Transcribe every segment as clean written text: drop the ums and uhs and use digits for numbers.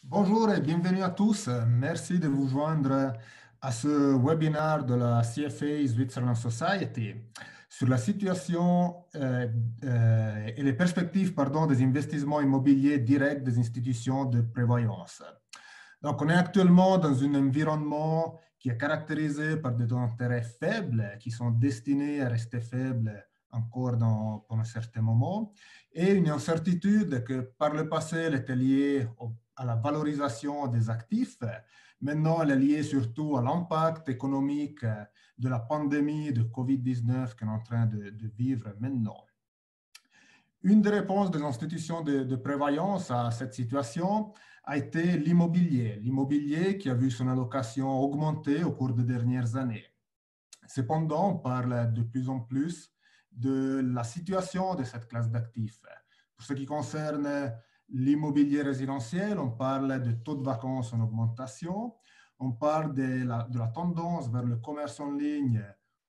Bonjour et bienvenue à tous. Merci de vous joindre à ce webinaire de la CFA Switzerland Society sur la situation et les perspectives des investissements immobiliers directs des institutions de prévoyance. Donc, on est actuellement dans un environnement qui est caractérisé par des taux d'intérêt faibles qui sont destinés à rester faibles encore pendant un certain moment et une incertitude que par le passé elle était liée à la valorisation des actifs. Maintenant, elle est liée surtout à l'impact économique de la pandémie de COVID-19 qu'on est en train de vivre maintenant. Une des réponses des institutions de prévoyance à cette situation a été l'immobilier. L'immobilier qui a vu son allocation augmenter au cours des dernières années. Cependant, on parle de plus en plus de la situation de cette classe d'actifs. Pour ce qui concerne l'immobilier résidentiel, on parle de taux de vacances en augmentation, on parle de la tendance vers le commerce en ligne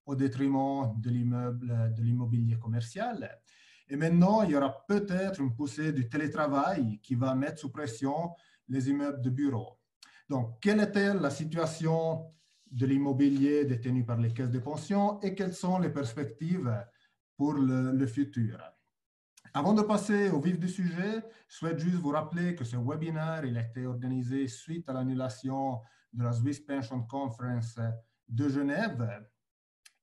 au détriment de l'immobilier commercial. Et maintenant, il y aura peut-être une poussée du télétravail qui va mettre sous pression les immeubles de bureaux. Donc, quelle était la situation de l'immobilier détenu par les caisses de pension et quelles sont les perspectives pour le futur? Avant de passer au vif du sujet, je souhaite juste vous rappeler que ce webinaire il a été organisé suite à l'annulation de la Swiss Pension Conference de Genève.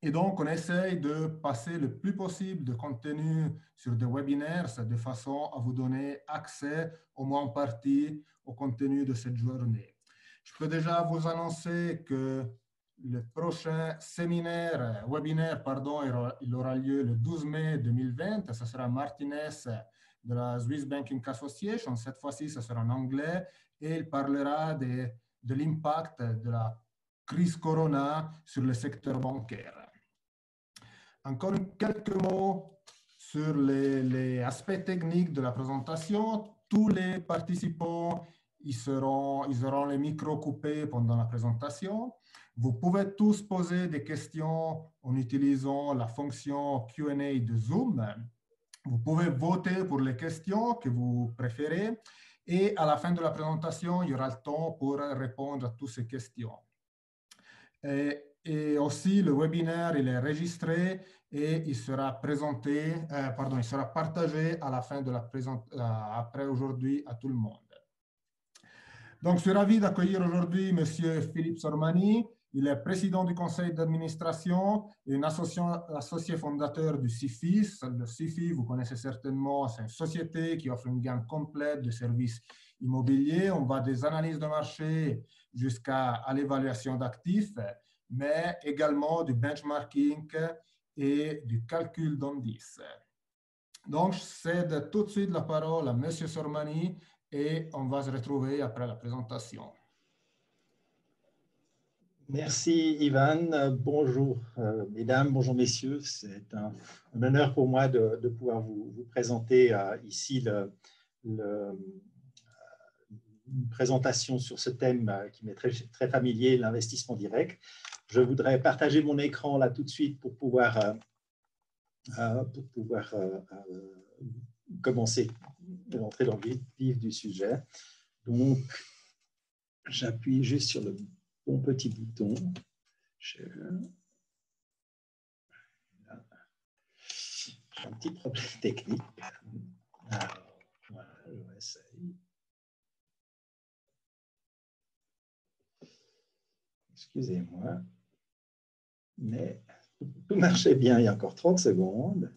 Et donc, on essaye de passer le plus possible de contenu sur des webinaires de façon à vous donner accès, au moins en partie, au contenu de cette journée. Je peux déjà vous annoncer que le prochain webinaire, il aura lieu le 12 mai 2020. Ce sera Martinez de la Swiss Banking Association. Cette fois-ci, ce sera en anglais et il parlera de l'impact de la crise Corona sur le secteur bancaire. Encore quelques mots sur les aspects techniques de la présentation. Tous les participants ils auront les micros coupés pendant la présentation. Vous pouvez tous poser des questions en utilisant la fonction Q&A de Zoom. Vous pouvez voter pour les questions que vous préférez. Et à la fin de la présentation, il y aura le temps pour répondre à toutes ces questions. Et aussi, le webinaire, il est enregistré et il sera il sera partagé à la fin de la présentation, après aujourd'hui, à tout le monde. Donc, je suis ravi d'accueillir aujourd'hui M. Philippe Sormani. Il est président du conseil d'administration et un associé fondateur du CIFIS. Le CIFI, vous connaissez certainement, c'est une société qui offre une gamme complète de services immobiliers. On va des analyses de marché jusqu'à l'évaluation d'actifs, mais également du benchmarking et du calcul d'indices. Donc, je cède tout de suite la parole à M. Sormani et on va se retrouver après la présentation. Merci Ivan, bonjour mesdames, bonjour messieurs, c'est un honneur pour moi de pouvoir vous présenter ici une présentation sur ce thème qui m'est très familier, l'investissement direct. Je voudrais partager mon écran là tout de suite pour pouvoir commencer à entrer dans le vif du sujet. Donc, j'appuie juste sur le bon petit bouton. J'ai un petit problème technique. Alors, voilà, je vais essayer. Excusez-moi. Mais tout marchait bien il y a encore 30 secondes.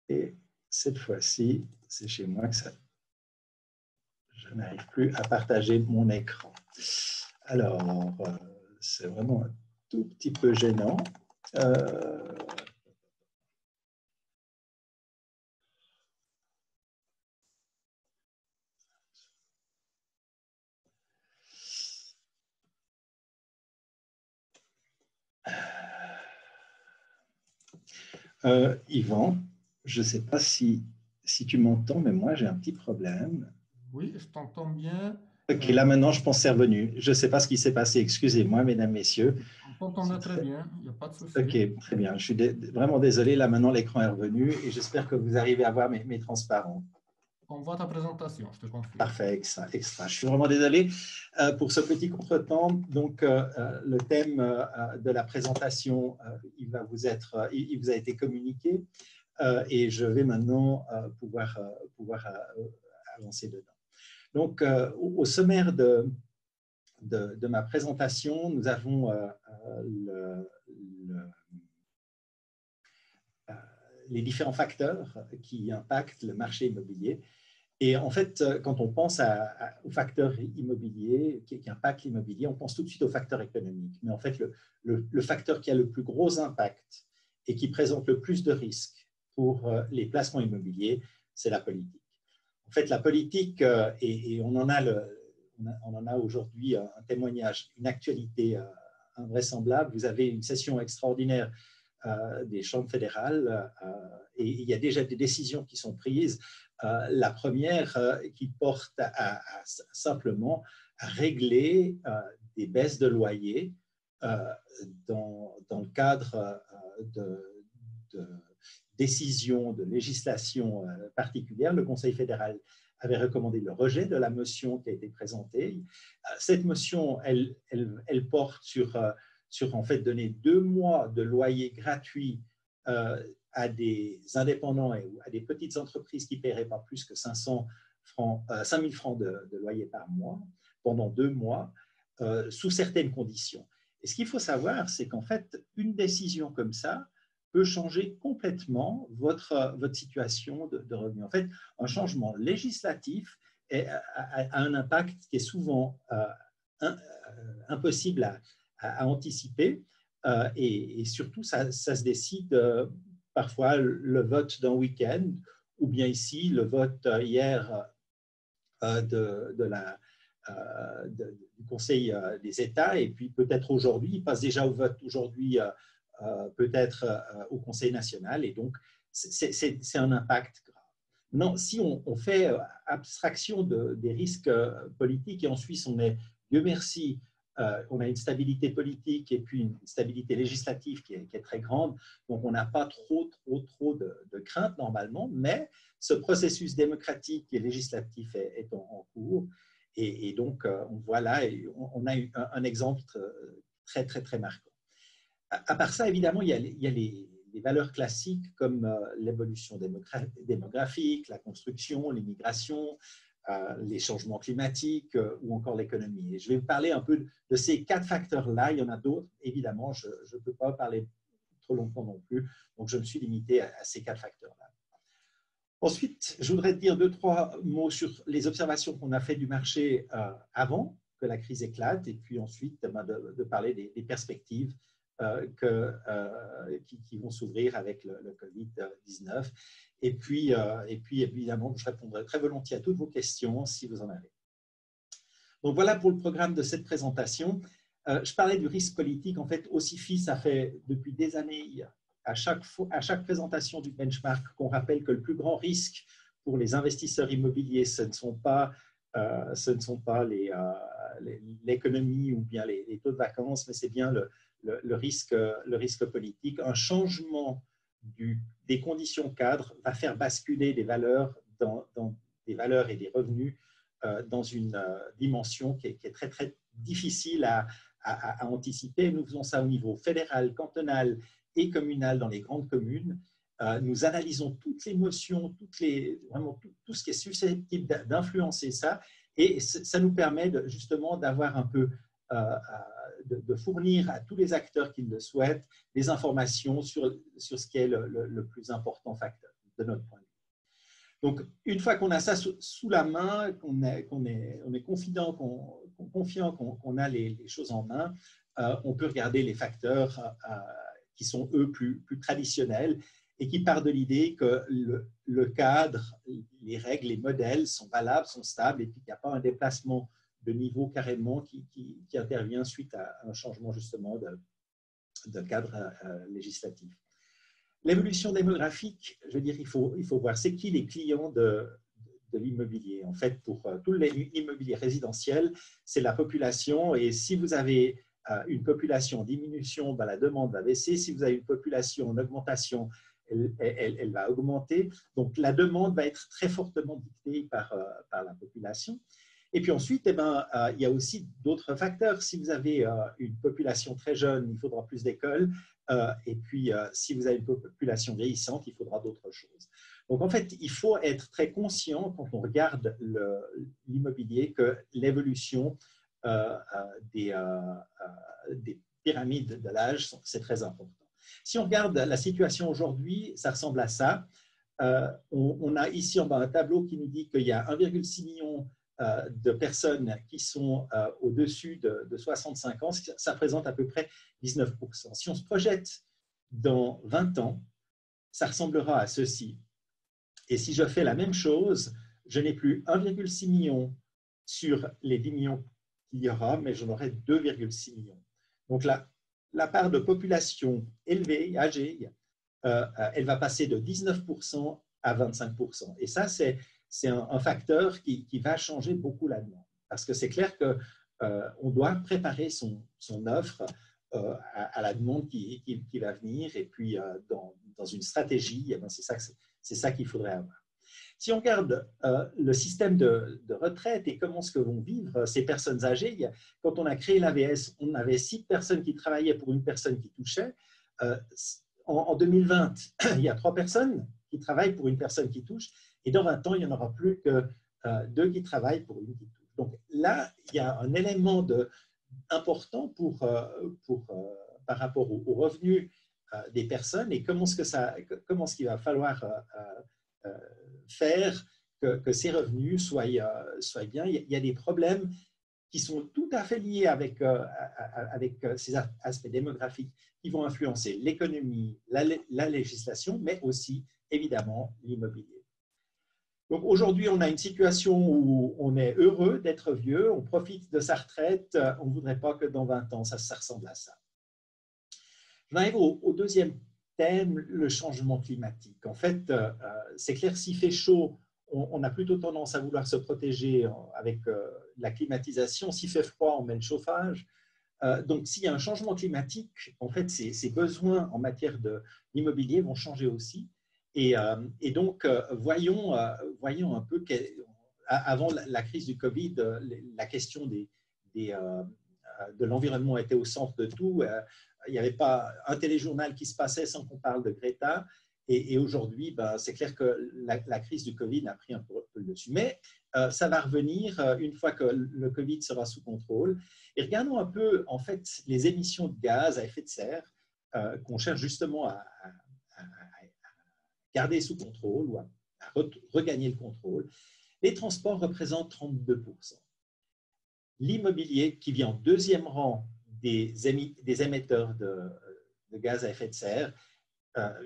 Et cette fois-ci, c'est chez moi que je n'arrive plus à partager mon écran. Alors, c'est vraiment un tout petit peu gênant. Yvan, je ne sais pas si tu m'entends, mais moi j'ai un petit problème. Oui, je t'entends bien. Ok, là maintenant je pense que c'est revenu. Je ne sais pas ce qui s'est passé, excusez-moi mesdames, messieurs. On t'entend très bien, il n'y a pas de souci. Ok, très bien. Je suis vraiment désolé, là maintenant l'écran est revenu et j'espère que vous arrivez à voir mes transparents. on voit ta présentation, je te confirme. Parfait, extra. Je suis vraiment désolé pour ce petit contretemps. Donc, le thème de la présentation, il vous a été communiqué et je vais maintenant pouvoir avancer dedans. Donc, au sommaire de ma présentation, nous avons les différents facteurs qui impactent le marché immobilier. Et en fait, quand on pense aux facteurs immobiliers qui impactent l'immobilier, on pense tout de suite aux facteurs économiques. Mais en fait, le facteur qui a le plus gros impact et qui présente le plus de risques pour les placements immobiliers, c'est la politique. En fait, la politique, et on en a aujourd'hui un témoignage, une actualité invraisemblable. Vous avez une session extraordinaire des chambres fédérales et il y a déjà des décisions qui sont prises. La première qui porte simplement à régler des baisses de loyer dans le cadre de décisions, de législation particulière. Le Conseil fédéral avait recommandé le rejet de la motion qui a été présentée. Cette motion, elle porte sur en fait donner 2 mois de loyer gratuit à des indépendants et à des petites entreprises qui ne paieraient pas plus que 5 000 francs de loyer par mois pendant 2 mois sous certaines conditions. Et ce qu'il faut savoir, c'est qu'en fait, une décision comme ça peut changer complètement votre situation de revenu. En fait, un changement législatif a un impact qui est souvent impossible à anticiper et surtout, ça se décide parfois le vote d'un week-end ou bien ici, le vote hier du Conseil des États et puis peut-être aujourd'hui, il passe déjà au vote aujourd'hui peut-être au Conseil national et donc c'est un impact grave. Non, si on fait abstraction des risques politiques et en Suisse on est, Dieu merci, on a une stabilité politique et puis une stabilité législative qui est très grande, donc on n'a pas trop de craintes normalement, mais ce processus démocratique et législatif est en cours et donc on voit là, on a eu un exemple très marquant. À part ça, évidemment, il y a les valeurs classiques comme l'évolution démographique, la construction, l'immigration, les changements climatiques ou encore l'économie. Et je vais vous parler un peu de ces 4 facteurs-là. Il y en a d'autres, évidemment, je ne peux pas parler trop longtemps non plus, donc je me suis limité à ces 4 facteurs-là. Ensuite, je voudrais dire 2-3 mots sur les observations qu'on a faites du marché avant que la crise éclate et puis ensuite de parler des perspectives qui vont s'ouvrir avec le Covid-19. Et puis, évidemment, je répondrai très volontiers à toutes vos questions si vous en avez. Donc, voilà pour le programme de cette présentation. Je parlais du risque politique. En fait, OCIFI, ça fait depuis des années, à chaque présentation du benchmark, qu'on rappelle que le plus grand risque pour les investisseurs immobiliers, ce ne sont pas l'économie ou bien les taux de vacances, mais c'est bien le risque politique. Un changement des conditions cadres va faire basculer des valeurs des valeurs et des revenus dans une dimension qui est très difficile à anticiper. Nous faisons ça au niveau fédéral, cantonal et communal dans les grandes communes. Nous analysons toutes les notions, vraiment tout ce qui est susceptible d'influencer ça, et ça nous permet justement d'avoir un peu de fournir à tous les acteurs qui le souhaitent des informations sur ce qui est le plus important facteur de notre point de vue. Donc, une fois qu'on a ça sous la main, qu'on est confiant qu'on a les choses en main, on peut regarder les facteurs qui sont, eux, plus traditionnels et qui partent de l'idée que le cadre, les règles, les modèles sont valables, sont stables et puis qu'il n'y a pas un déplacement de niveau carrément qui intervient suite à un changement justement de cadre législatif. L'évolution démographique, je veux dire, il faut voir c'est qui les clients de l'immobilier. En fait, pour tout l'immobilier résidentiel, c'est la population et si vous avez une population en diminution, ben, la demande va baisser. Si vous avez une population en augmentation, elle va augmenter. Donc, la demande va être très fortement dictée par la population. Et puis ensuite, il y a aussi d'autres facteurs. Si vous avez une population très jeune, il faudra plus d'écoles. Et puis, si vous avez une population vieillissante, il faudra d'autres choses. Donc, en fait, il faut être très conscient quand on regarde l'immobilier que l'évolution des pyramides de l'âge, c'est très important. Si on regarde la situation aujourd'hui, ça ressemble à ça. On a ici en bas un tableau qui nous dit qu'il y a 1,6 million de personnes qui sont au-dessus de 65 ans. Ça représente à peu près 19%. Si on se projette dans 20 ans, ça ressemblera à ceci. Et si je fais la même chose, je n'ai plus 1,6 million sur les 10 millions qu'il y aura, mais j'en aurai 2,6 millions. Donc la part de population élevée, âgée, elle va passer de 19% à 25%. Et ça, c'est un facteur qui va changer beaucoup la demande. Parce que c'est clair qu'on doit préparer son offre à la demande qui va venir. Et puis, dans une stratégie, c'est ça qu'il faudrait avoir. Si on regarde le système de retraite et comment ce que vont vivre ces personnes âgées, quand on a créé l'AVS, on avait 6 personnes qui travaillaient pour une personne qui touchait. En 2020, il y a 3 personnes qui travaillent pour une personne qui touche. Et dans 20 ans, il n'y en aura plus que 2 qui travaillent pour une qui touche. Donc là, il y a un élément important par rapport aux revenus des personnes et comment est-ce qu'il va falloir faire que ces revenus soient bien. Il y a des problèmes qui sont tout à fait liés avec ces aspects démographiques qui vont influencer l'économie, la législation, mais aussi, évidemment, l'immobilier. Donc aujourd'hui, on a une situation où on est heureux d'être vieux, on profite de sa retraite, on ne voudrait pas que dans 20 ans, ça ressemble à ça. J'arrive au deuxième thème, le changement climatique. En fait, c'est clair, s'il fait chaud, on a plutôt tendance à vouloir se protéger avec la climatisation. S'il fait froid, on met le chauffage. Donc, s'il y a un changement climatique, en fait, ces besoins en matière d'immobilier vont changer aussi. Et donc, voyons un peu, avant la crise du Covid, la question de l'environnement était au centre de tout. Il n'y avait pas un téléjournal qui se passait sans qu'on parle de Greta. Et aujourd'hui, c'est clair que la crise du Covid a pris un peu le dessus. Mais ça va revenir une fois que le Covid sera sous contrôle. Et regardons un peu, en fait, les émissions de gaz à effet de serre qu'on cherche justement à garder sous contrôle ou à regagner le contrôle. Les transports représentent 32%. L'immobilier, qui vient en deuxième rang des émetteurs de gaz à effet de serre,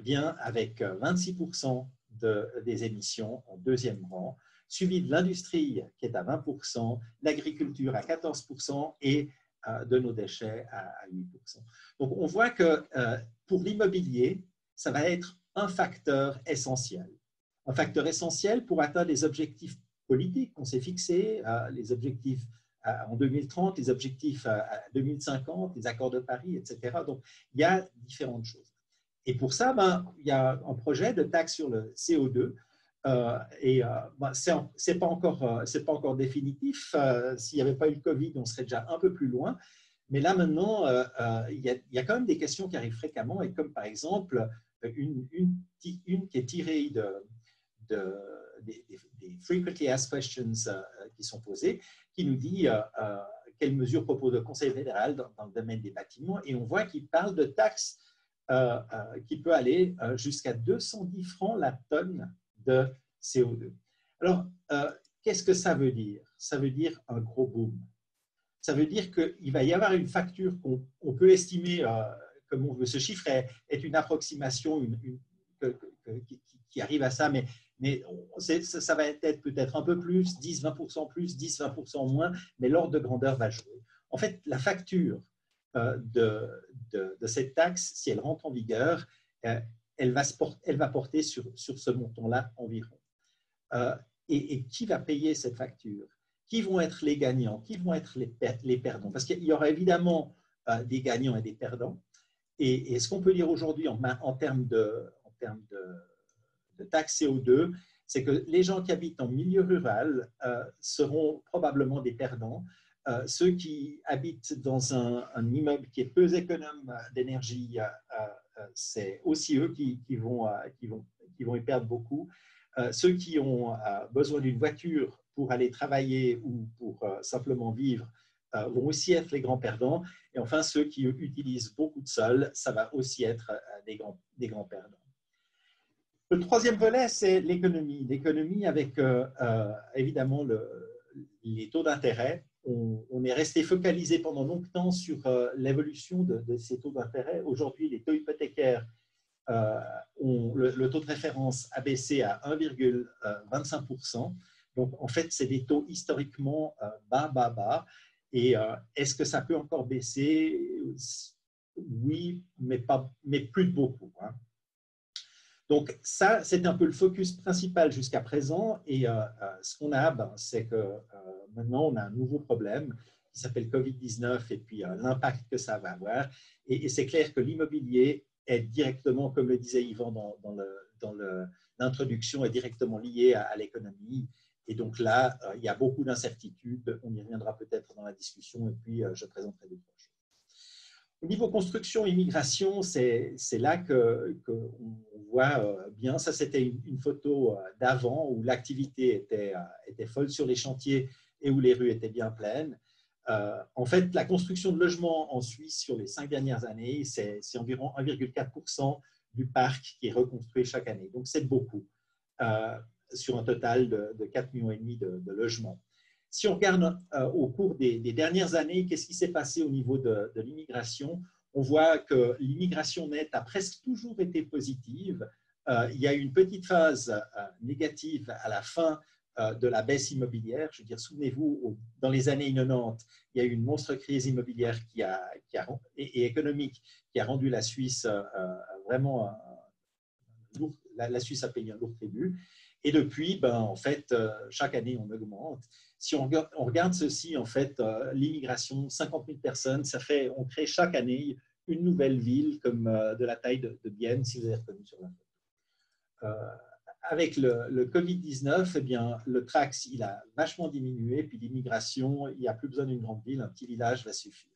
vient avec 26% des émissions en deuxième rang, suivi de l'industrie qui est à 20%, l'agriculture à 14% et de nos déchets à 8%. Donc, on voit que pour l'immobilier, ça va être un facteur essentiel. Un facteur essentiel pour atteindre les objectifs politiques qu'on s'est fixés, les objectifs en 2030, les objectifs à 2050, les accords de Paris, etc. Donc, il y a différentes choses. Et pour ça, il y a un projet de taxe sur le CO2 c'est pas encore définitif. S'il n'y avait pas eu le Covid, on serait déjà un peu plus loin. Mais là, maintenant, il y a quand même des questions qui arrivent fréquemment et comme par exemple, une qui est tirée des frequently asked questions qui sont posées, qui nous dit quelles mesures propose le Conseil fédéral dans le domaine des bâtiments. Et on voit qu'il parle de taxes qui peut aller jusqu'à 210 francs la tonne de CO2. Alors, qu'est-ce que ça veut dire? Ça veut dire un gros boom. Ça veut dire qu'il va y avoir une facture qu'on peut estimer, comme on veut, ce chiffre est une approximation qui arrive à ça, mais ça va être peut-être un peu plus, 10-20% plus, 10-20% moins, mais l'ordre de grandeur va jouer. En fait, la facture de cette taxe, si elle rentre en vigueur, elle va porter sur ce montant-là environ. Et qui va payer cette facture? Qui vont être les gagnants? Qui vont être les perdants? Parce qu'il y aura évidemment des gagnants et des perdants. Et ce qu'on peut dire aujourd'hui en termes termes de taxe CO2, c'est que les gens qui habitent en milieu rural seront probablement des perdants. Ceux qui habitent dans un immeuble qui est peu économe d'énergie, c'est aussi eux qui vont y perdre beaucoup. Ceux qui ont besoin d'une voiture pour aller travailler ou pour simplement vivre vont aussi être les grands perdants. Et enfin, ceux qui utilisent beaucoup de sol, ça va aussi être des grands perdants. Le troisième volet, c'est l'économie. L'économie avec évidemment les taux d'intérêt. On est resté focalisé pendant longtemps sur l'évolution de ces taux d'intérêt. Aujourd'hui, les taux hypothécaires, le taux de référence a baissé à 1,25%. Donc, en fait, c'est des taux historiquement bas. Et est-ce que ça peut encore baisser? Oui, mais plus de beaucoup. Hein. Donc, ça, c'est un peu le focus principal jusqu'à présent. Et ce qu'on a, c'est que maintenant, on a un nouveau problème qui s'appelle Covid-19 et puis l'impact que ça va avoir. Et c'est clair que l'immobilier est directement, comme le disait Yvan dans l'introduction, est directement lié à l'économie. Et donc là, il y a beaucoup d'incertitudes. On y reviendra peut-être dans la discussion et puis je présenterai d'autres choses. Au niveau construction et migration, c'est là qu'on voit bien. Ça, c'était une photo d'avant où l'activité était folle sur les chantiers et où les rues étaient bien pleines. En fait, la construction de logements en Suisse sur les 5 dernières années, c'est environ 1,4% du parc qui est reconstruit chaque année. Donc, c'est beaucoup sur un total de 4,5 millions de logements. Si on regarde au cours des dernières années, qu'est-ce qui s'est passé au niveau de l'immigration? On voit que l'immigration nette a presque toujours été positive. Il y a eu une petite phase négative à la fin de la baisse immobilière. Je veux dire, souvenez-vous, dans les années 90, il y a eu une monstre crise immobilière et économique qui a rendu la Suisse vraiment lourd. La Suisse a payé un lourd tribut. Et depuis, en fait, chaque année, on augmente. Si on regarde ceci, en fait, l'immigration, 50 000 personnes, on crée chaque année une nouvelle ville comme de la taille de Bienne, si vous avez reconnu sur la photo. Avec le Covid-19, eh bien, le Trax, il a vachement diminué, puis l'immigration, il n'y a plus besoin d'une grande ville, un petit village va suffire.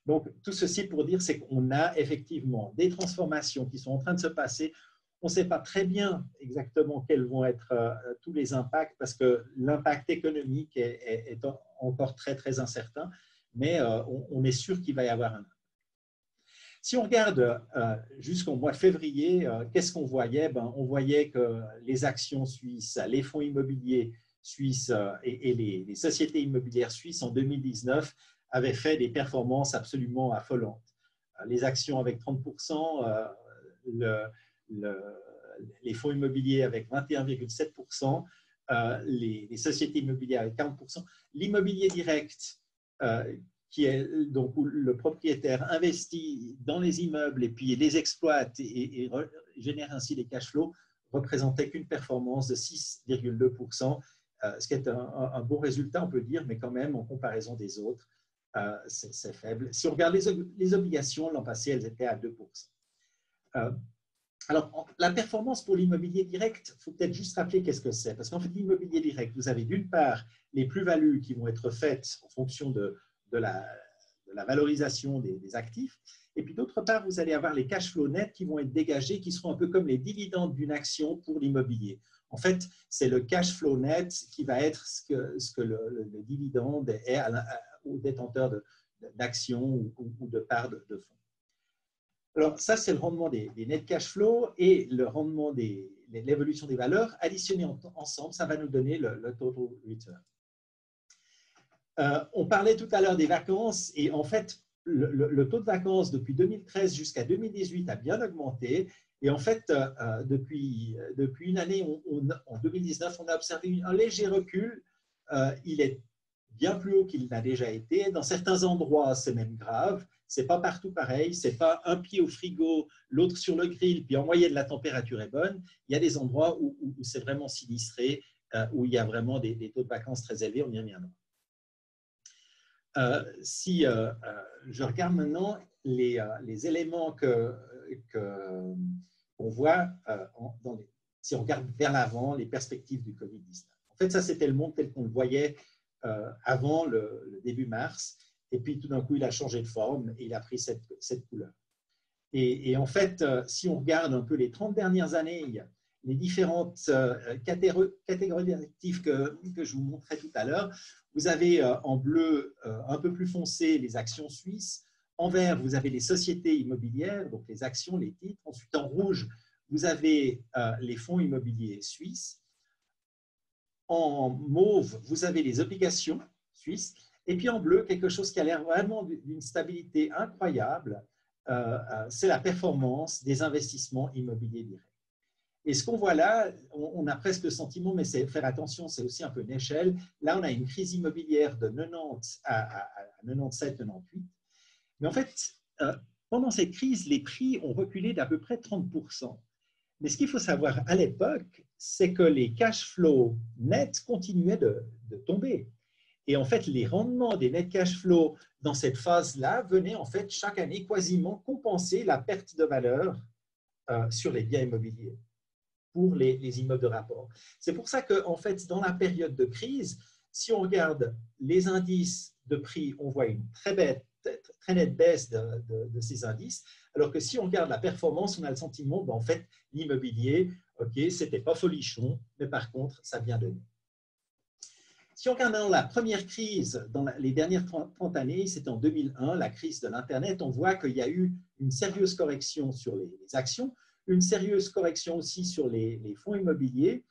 Donc, tout ceci pour dire, c'est qu'on a effectivement des transformations qui sont en train de se passer. On ne sait pas très bien exactement quels vont être tous les impacts parce que l'impact économique est encore très, très incertain, mais on est sûr qu'il va y avoir un impact. Si on regarde jusqu'au mois de février, qu'est-ce qu'on voyait? On voyait que les actions suisses, les fonds immobiliers suisses et les sociétés immobilières suisses en 2019 avaient fait des performances absolument affolantes. Les actions avec 30%, les fonds immobiliers avec 21,7%, les sociétés immobilières avec 40%. L'immobilier direct, qui est donc où le propriétaire investit dans les immeubles et puis les exploite et génère ainsi des cash flows, représentait qu'une performance de 6,2%, ce qui est un bon résultat, on peut dire, mais quand même, en comparaison des autres, c'est faible. Si on regarde les obligations, l'an passé, elles étaient à 2%. Alors, la performance pour l'immobilier direct, il faut peut-être juste rappeler qu'est-ce que c'est. Parce qu'en fait, l'immobilier direct, vous avez d'une part les plus-values qui vont être faites en fonction de la valorisation des actifs. Et puis d'autre part, vous allez avoir les cash flows nets qui vont être dégagés, qui seront un peu comme les dividendes d'une action pour l'immobilier. En fait, c'est le cash flow net qui va être ce que le dividende est aux détenteurs d'actions ou de parts de fonds. Alors, ça, c'est le rendement des net cash flow et le rendement l'évolution des valeurs. Additionnés ensemble, ça va nous donner le total return. On parlait tout à l'heure des vacances et en fait, le taux de vacances depuis 2013 jusqu'à 2018 a bien augmenté. Et en fait, depuis une année, en 2019, on a observé un léger recul. Il est bien plus haut qu'il n'a déjà été. Dans certains endroits, c'est même grave. Ce n'est pas partout pareil. Ce n'est pas un pied au frigo, l'autre sur le grill, puis en moyenne, la température est bonne. Il y a des endroits où c'est vraiment sinistré, où il y a vraiment des taux de vacances très élevés. On y reviendra. Si je regarde maintenant les éléments on voit, si on regarde vers l'avant, les perspectives du Covid-19. En fait, ça, c'était le monde tel qu'on le voyait avant le début mars. Et puis, tout d'un coup, il a changé de forme et il a pris cette couleur. Et en fait, si on regarde un peu les 30 dernières années, les différentes catégories d'actifs que je vous montrais tout à l'heure, vous avez en bleu un peu plus foncé les actions suisses. En vert, vous avez les sociétés immobilières, donc les actions, les titres. Ensuite, en rouge, vous avez les fonds immobiliers suisses. En mauve, vous avez les obligations suisses. Et puis en bleu, quelque chose qui a l'air vraiment d'une stabilité incroyable, c'est la performance des investissements immobiliers directs. Et ce qu'on voit là, on a presque le sentiment, mais faire attention, c'est aussi un peu une échelle. Là, on a une crise immobilière de 90 à 97, 98. Mais en fait, pendant cette crise, les prix ont reculé d'à peu près 30%. Mais ce qu'il faut savoir à l'époque, c'est que les cash flows nets continuaient de tomber. Et en fait, les rendements des net cash flows dans cette phase-là venaient en fait chaque année quasiment compenser la perte de valeur sur les biens immobiliers pour les immeubles de rapport. C'est pour ça qu'en fait, dans la période de crise, si on regarde les indices de prix, on voit une très nette baisse de ces indices, alors que si on regarde la performance, on a le sentiment, en fait, l'immobilier, ok, c'était pas folichon, mais par contre, ça vient de nous. Si on regarde dans la première crise, dans les dernières 30 années, c'était en 2001, la crise de l'Internet, on voit qu'il y a eu une sérieuse correction sur les actions, une sérieuse correction aussi sur les fonds immobiliers.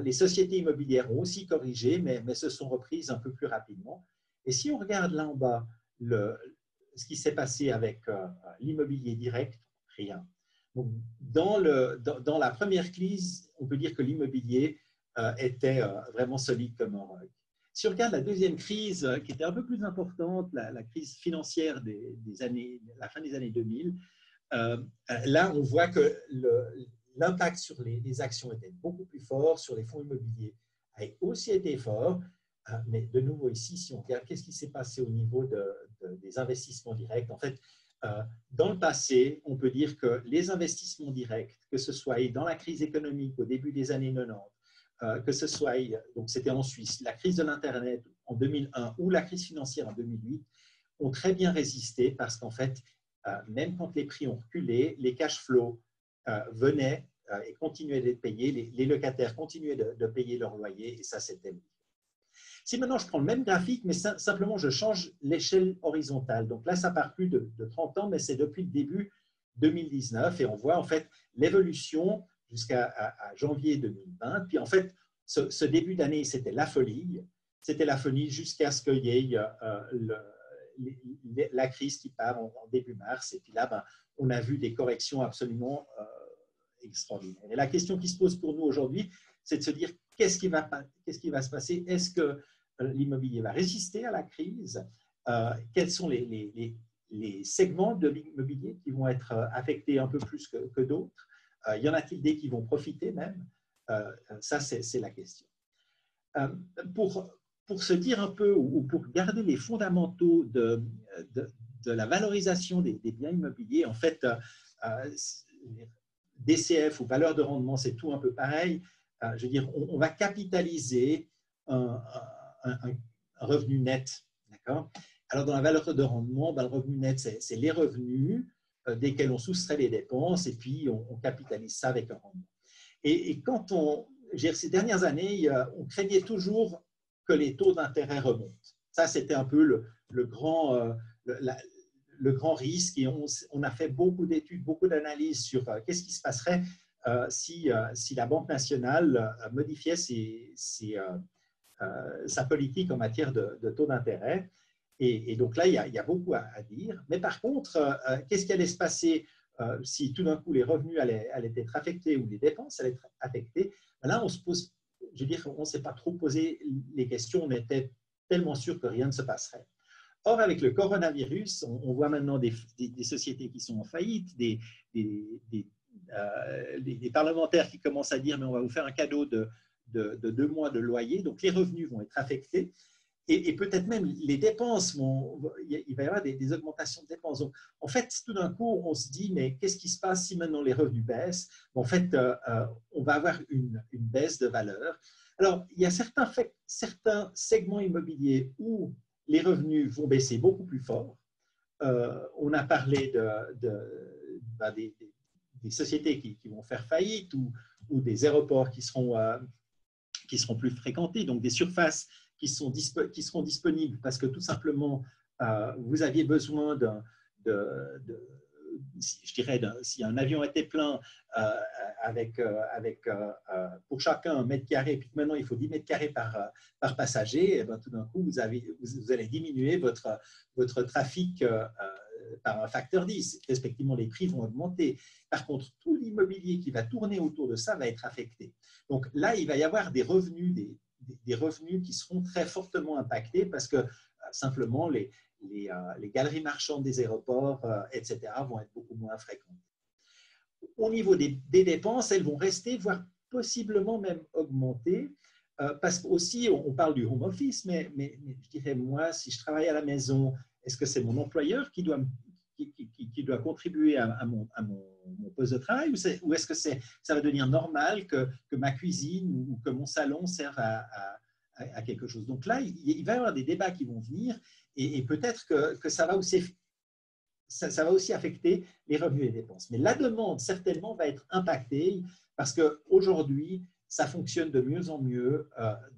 Les sociétés immobilières ont aussi corrigé, mais se sont reprises un peu plus rapidement. Et si on regarde là en bas ce qui s'est passé avec l'immobilier direct, rien. Donc, dans la première crise, on peut dire que l'immobilier était vraiment solide comme un roc. Si on regarde la deuxième crise, qui était un peu plus importante, la crise financière la fin des années 2000, là, on voit que l'impact sur les actions était beaucoup plus fort, sur les fonds immobiliers a aussi été fort, mais de nouveau ici, si on regarde qu'est-ce qui s'est passé au niveau des investissements directs, en fait, dans le passé, on peut dire que les investissements directs, que ce soit dans la crise économique au début des années 90, que ce soit, donc c'était en Suisse, la crise de l'Internet en 2001 ou la crise financière en 2008, ont très bien résisté parce qu'en fait, même quand les prix ont reculé, les cash flows venaient et continuaient d'être payés, les locataires continuaient de payer leur loyer et ça, c'était bon. Si maintenant je prends le même graphique, mais simplement je change l'échelle horizontale, donc là, ça part plus de 30 ans, mais c'est depuis le début 2019 et on voit en fait l'évolution jusqu'à janvier 2020. Puis en fait, ce début d'année, c'était la folie. C'était la folie jusqu'à ce qu'il y ait la crise qui part en début mars. Et puis là, on a vu des corrections absolument extraordinaires. Et la question qui se pose pour nous aujourd'hui, c'est de se dire qu'est-ce qui va se passer? Est-ce que l'immobilier va résister à la crise? Quels sont les segments de l'immobilier qui vont être affectés un peu plus que d'autres? Y en a-t-il des qui vont profiter même? Ça, c'est la question. Pour se dire un peu, ou pour garder les fondamentaux de la valorisation des biens immobiliers, en fait, DCF ou valeur de rendement, c'est tout un peu pareil. Je veux dire, on va capitaliser un revenu net. D'accord? Alors, dans la valeur de rendement, le revenu net, c'est les revenus desquels on soustrait les dépenses et puis on capitalise ça avec un rendement. Et quand ces dernières années, on craignait toujours que les taux d'intérêt remontent. Ça, c'était un peu le grand risque et on a fait beaucoup d'études, beaucoup d'analyses sur qu'est-ce qui se passerait si la Banque nationale modifiait sa politique en matière de taux d'intérêt. Et donc là, il y a beaucoup à dire. Mais par contre, qu'est-ce qui allait se passer si tout d'un coup les revenus allaient être affectés ou les dépenses allaient être affectées? Là, on se pose, je veux dire, on ne s'est pas trop posé les questions, on était tellement sûr que rien ne se passerait. Or, avec le coronavirus, on voit maintenant des sociétés qui sont en faillite, des parlementaires qui commencent à dire mais on va vous faire un cadeau de 2 mois de loyer, donc les revenus vont être affectés. et peut-être même les dépenses, il va y avoir des augmentations de dépenses. Donc, en fait, tout d'un coup, on se dit, mais qu'est-ce qui se passe si maintenant les revenus baissent? En fait, on va avoir une baisse de valeur. Alors, il y a certains segments immobiliers où les revenus vont baisser beaucoup plus fort. On a parlé des sociétés qui vont faire faillite ou des aéroports qui seront plus fréquentés, donc des surfaces qui seront disponibles parce que tout simplement, vous aviez besoin je dirais, si un avion était plein avec pour chacun 1 mètre carré, puis maintenant il faut 10 mètres carrés par passager, et bien, tout d'un coup, vous allez diminuer votre trafic par un facteur 10. Respectivement, les prix vont augmenter. Par contre, tout l'immobilier qui va tourner autour de ça va être affecté. Donc là, il va y avoir des revenus, des revenus qui seront très fortement impactés parce que simplement les galeries marchandes des aéroports, etc., vont être beaucoup moins fréquentes. Au niveau des dépenses, elles vont rester, voire possiblement même augmenter, parce qu'aussi, on parle du home office, mais je dirais, moi, si je travaille à la maison, est-ce que c'est mon employeur qui doit contribuer à mon poste de travail, ou est-ce que ça va devenir normal que ma cuisine ou que mon salon serve à quelque chose? Donc là, il va y avoir des débats qui vont venir, et peut-être que ça va aussi affecter les revenus et les dépenses. Mais la demande, certainement, va être impactée parce qu'aujourd'hui, ça fonctionne de mieux en mieux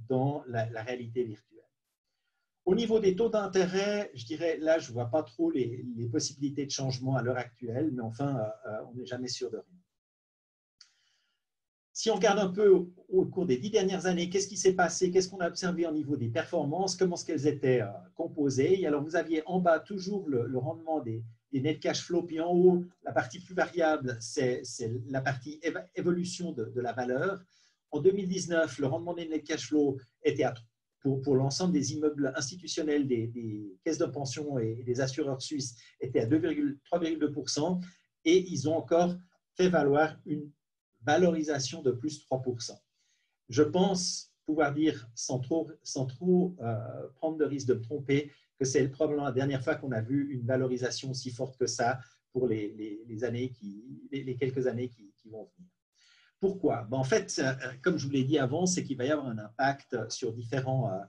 dans la réalité virtuelle. Au niveau des taux d'intérêt, je dirais, là, je ne vois pas trop les possibilités de changement à l'heure actuelle, mais enfin, on n'est jamais sûr de rien. Si on regarde un peu au cours des 10 dernières années, qu'est-ce qui s'est passé, qu'est-ce qu'on a observé au niveau des performances, comment est-ce qu'elles étaient composées. Et alors, vous aviez en bas toujours le rendement des net cash flow, puis en haut, la partie plus variable, c'est la partie évolution de la valeur. En 2019, le rendement des net cash flow était pour l'ensemble des immeubles institutionnels, des caisses de pension et des assureurs suisses, était à 3,2%, et ils ont encore fait valoir une valorisation de plus 3%. Je pense pouvoir dire, sans trop prendre de risque de me tromper, que c'est probablement la dernière fois qu'on a vu une valorisation aussi forte que ça pour les quelques années qui vont venir. Pourquoi? En fait, comme je vous l'ai dit avant, c'est qu'il va y avoir un impact sur différents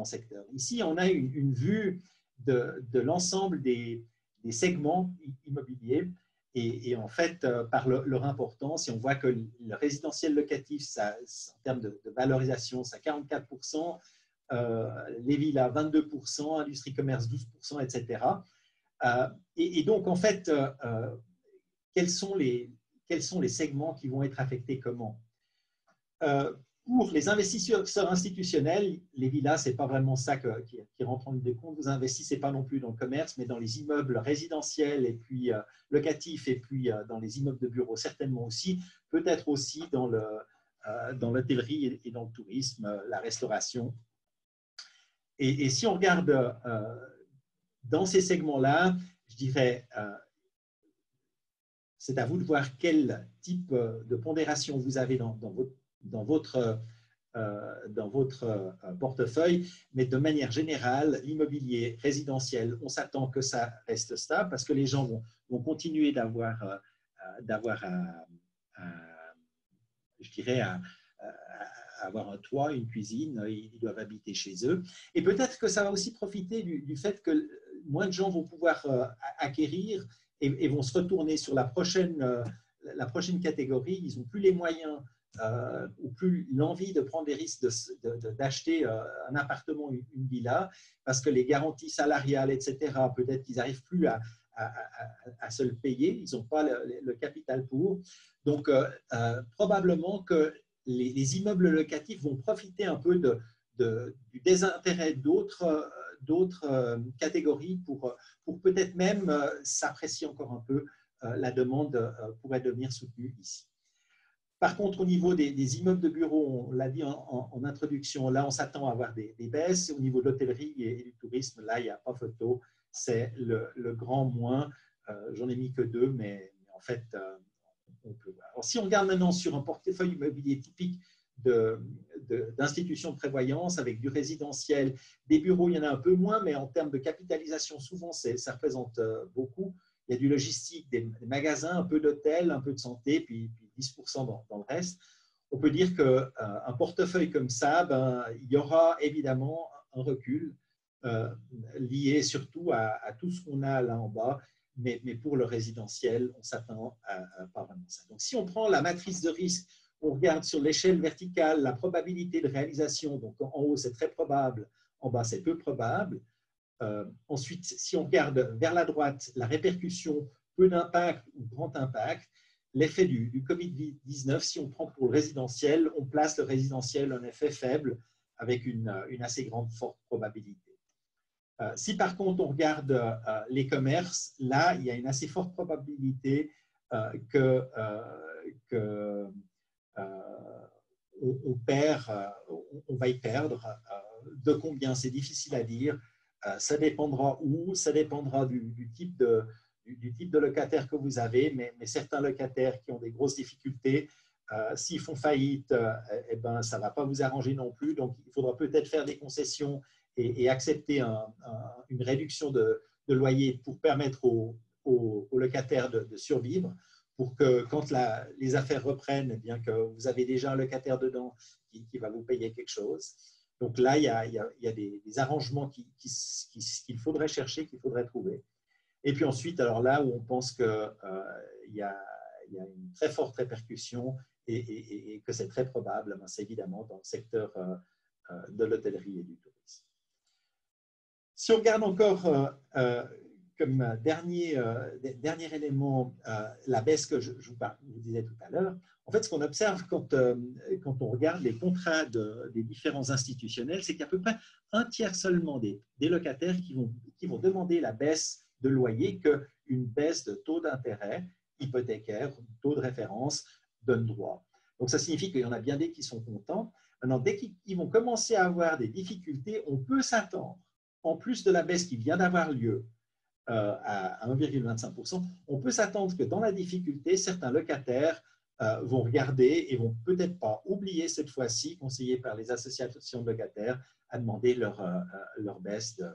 secteurs. Ici, on a une vue de l'ensemble des segments immobiliers. Et en fait, par leur importance, on voit que le résidentiel locatif, en termes de valorisation, c'est 44%, les villas 22%, industrie commerce 12%, etc. Et donc, en fait, quels sont les segments qui vont être affectés comment? Pour les investisseurs institutionnels, les villas, ce n'est pas vraiment ça qui rentre en ligne de compte. Vous n'investissez pas non plus dans le commerce, mais dans les immeubles résidentiels et puis locatifs, et puis dans les immeubles de bureaux, certainement aussi, peut-être aussi dans l'hôtellerie et dans le tourisme, la restauration. Et si on regarde dans ces segments-là, je dirais, c'est à vous de voir quel type de pondération vous avez dans votre portefeuille, mais de manière générale, l'immobilier résidentiel, on s'attend que ça reste stable parce que les gens vont continuer d'avoir avoir un toit, une cuisine, ils doivent habiter chez eux. Et peut-être que ça va aussi profiter du fait que moins de gens vont pouvoir acquérir et vont se retourner sur la prochaine catégorie. Ils n'ont plus les moyens ou plus l'envie de prendre des risques d'acheter un appartement, une villa, parce que les garanties salariales, etc., peut-être qu'ils n'arrivent plus à se le payer, ils n'ont pas le capital pour. Donc, probablement que les immeubles locatifs vont profiter un peu du désintérêt d'autres catégories pour peut-être même s'apprécier encore un peu. La demande pourrait devenir soutenue ici. Par contre, au niveau des immeubles de bureaux, on l'a dit en introduction, là, on s'attend à avoir des baisses. Au niveau de l'hôtellerie et du tourisme, là, il n'y a pas photo. C'est le grand moins. J'en ai mis que 2, mais en fait, on peut voir. Alors, si on regarde maintenant sur un portefeuille immobilier typique d'institutions de prévoyance avec du résidentiel. Des bureaux, il y en a un peu moins, mais en termes de capitalisation, souvent, ça représente beaucoup. Il y a du logistique, des magasins, un peu d'hôtels, un peu de santé, puis 10% dans le reste. On peut dire qu'un portefeuille comme ça, il y aura évidemment un recul lié surtout à tout ce qu'on a là en bas, mais pour le résidentiel, on s'attend à pas vraiment ça. Donc, si on prend la matrice de risque, on regarde sur l'échelle verticale la probabilité de réalisation, donc en haut, c'est très probable, en bas, c'est peu probable. Ensuite, si on regarde vers la droite, la répercussion, peu d'impact ou grand impact, l'effet du Covid-19, si on prend pour le résidentiel, on place le résidentiel en effet faible avec une assez grande forte probabilité. Si par contre on regarde les commerces, là, il y a une assez forte probabilité qu'on va y perdre. De combien, c'est difficile à dire. Ça dépendra où, ça dépendra du type de locataire que vous avez, mais certains locataires qui ont des grosses difficultés, s'ils font faillite, eh ben, ça ne va pas vous arranger non plus. Donc, il faudra peut-être faire des concessions et accepter une réduction de loyer pour permettre aux locataires de survivre, pour que quand les affaires reprennent, eh bien que vous avez déjà un locataire dedans qui va vous payer quelque chose. Donc là, il y a des arrangements qu'il faudrait chercher, qu'il faudrait trouver. Et puis ensuite, alors là où on pense qu'il y a une très forte répercussion et que c'est très probable, c'est évidemment dans le secteur de l'hôtellerie et du tourisme. Si on regarde encore comme dernier élément la baisse que je vous disais tout à l'heure, en fait, ce qu'on observe quand on regarde les contrats des différents institutionnels, c'est qu'il y a à peu près un tiers seulement des locataires qui vont demander la baisse de loyer qu'une baisse de taux d'intérêt hypothécaire, taux de référence, donne droit. Donc, ça signifie qu'il y en a bien des qui sont contents. Maintenant, dès qu'ils vont commencer à avoir des difficultés, on peut s'attendre, en plus de la baisse qui vient d'avoir lieu à 1,25%, on peut s'attendre que dans la difficulté, certains locataires vont regarder et vont peut-être pas oublier cette fois-ci, conseillés par les associations de locataires, à demander leur baisse de.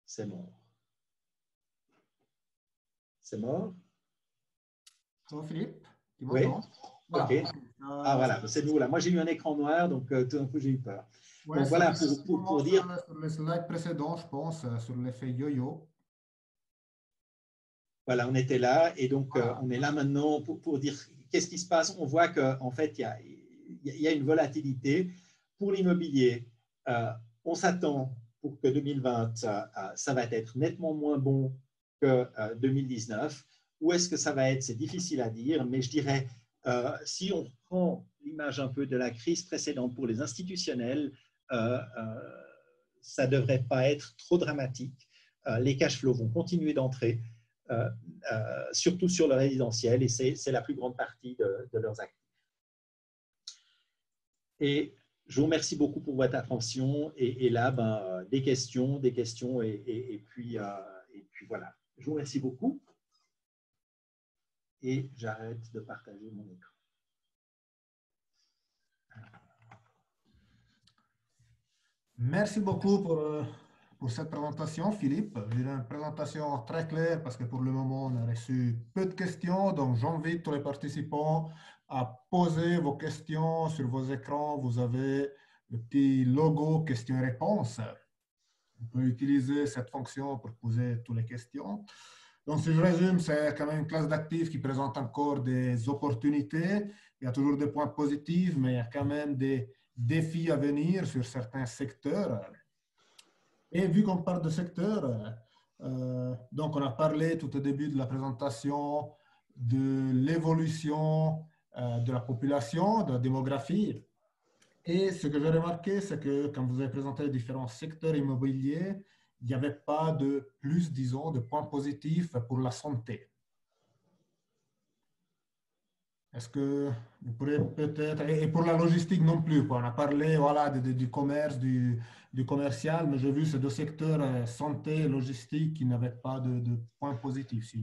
C'est mort. C'est mort? Ça va, Philippe? Tu Oui. m'entends? Voilà. OK. Ah, voilà, c'est nous là. Moi, j'ai eu un écran noir, donc tout d'un coup, j'ai eu peur. Ouais, donc voilà, pour dire. Sur les slides précédents, je pense, sur l'effet yo-yo. Voilà, on était là et donc Voilà. on est là maintenant pour dire qu'est-ce qui se passe. On voit qu'en fait, il y a une volatilité. Pour l'immobilier, on s'attend pour que 2020, ça va être nettement moins bon que 2019. Où est-ce que ça va être? C'est difficile à dire, mais je dirais, si on prend l'image un peu de la crise précédente pour les institutionnels, ça ne devrait pas être trop dramatique. Les cash flows vont continuer d'entrer. Surtout sur le résidentiel, et c'est la plus grande partie de leurs actifs. Et je vous remercie beaucoup pour votre attention. Et là, des questions, et puis voilà. Je vous remercie beaucoup. Et j'arrête de partager mon écran. Merci beaucoup pour cette présentation, Philippe. Une présentation très claire parce que pour le moment, on a reçu peu de questions. Donc, j'invite tous les participants à poser vos questions sur vos écrans. Vous avez le petit logo questions-réponses. On peut utiliser cette fonction pour poser toutes les questions. Donc, si je résume, c'est quand même une classe d'actifs qui présente encore des opportunités. Il y a toujours des points positifs, mais il y a quand même des défis à venir sur certains secteurs. Et vu qu'on parle de secteurs, donc on a parlé tout au début de la présentation de l'évolution de la population, de la démographie. Et ce que j'ai remarqué, c'est que quand vous avez présenté les différents secteurs immobiliers, il n'y avait pas de plus, disons, de points positifs pour la santé. Est-ce que vous pourrez peut-être, et pour la logistique non plus, quoi. On a parlé voilà, du commerce, du commercial, mais j'ai vu ces deux secteurs, santé et logistique, qui n'avaient pas de points positifs.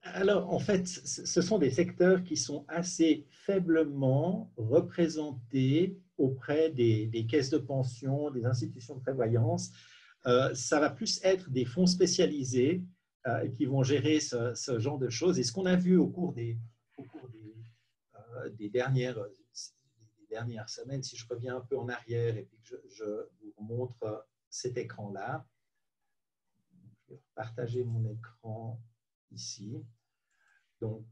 Alors, en fait, ce sont des secteurs qui sont assez faiblement représentés auprès des caisses de pension, des institutions de prévoyance. Ça va plus être des fonds spécialisés qui vont gérer ce genre de choses. Et ce qu'on a vu des dernières semaines, si je reviens un peu en arrière et puis que je vous montre cet écran-là, je vais partager mon écran ici. Donc,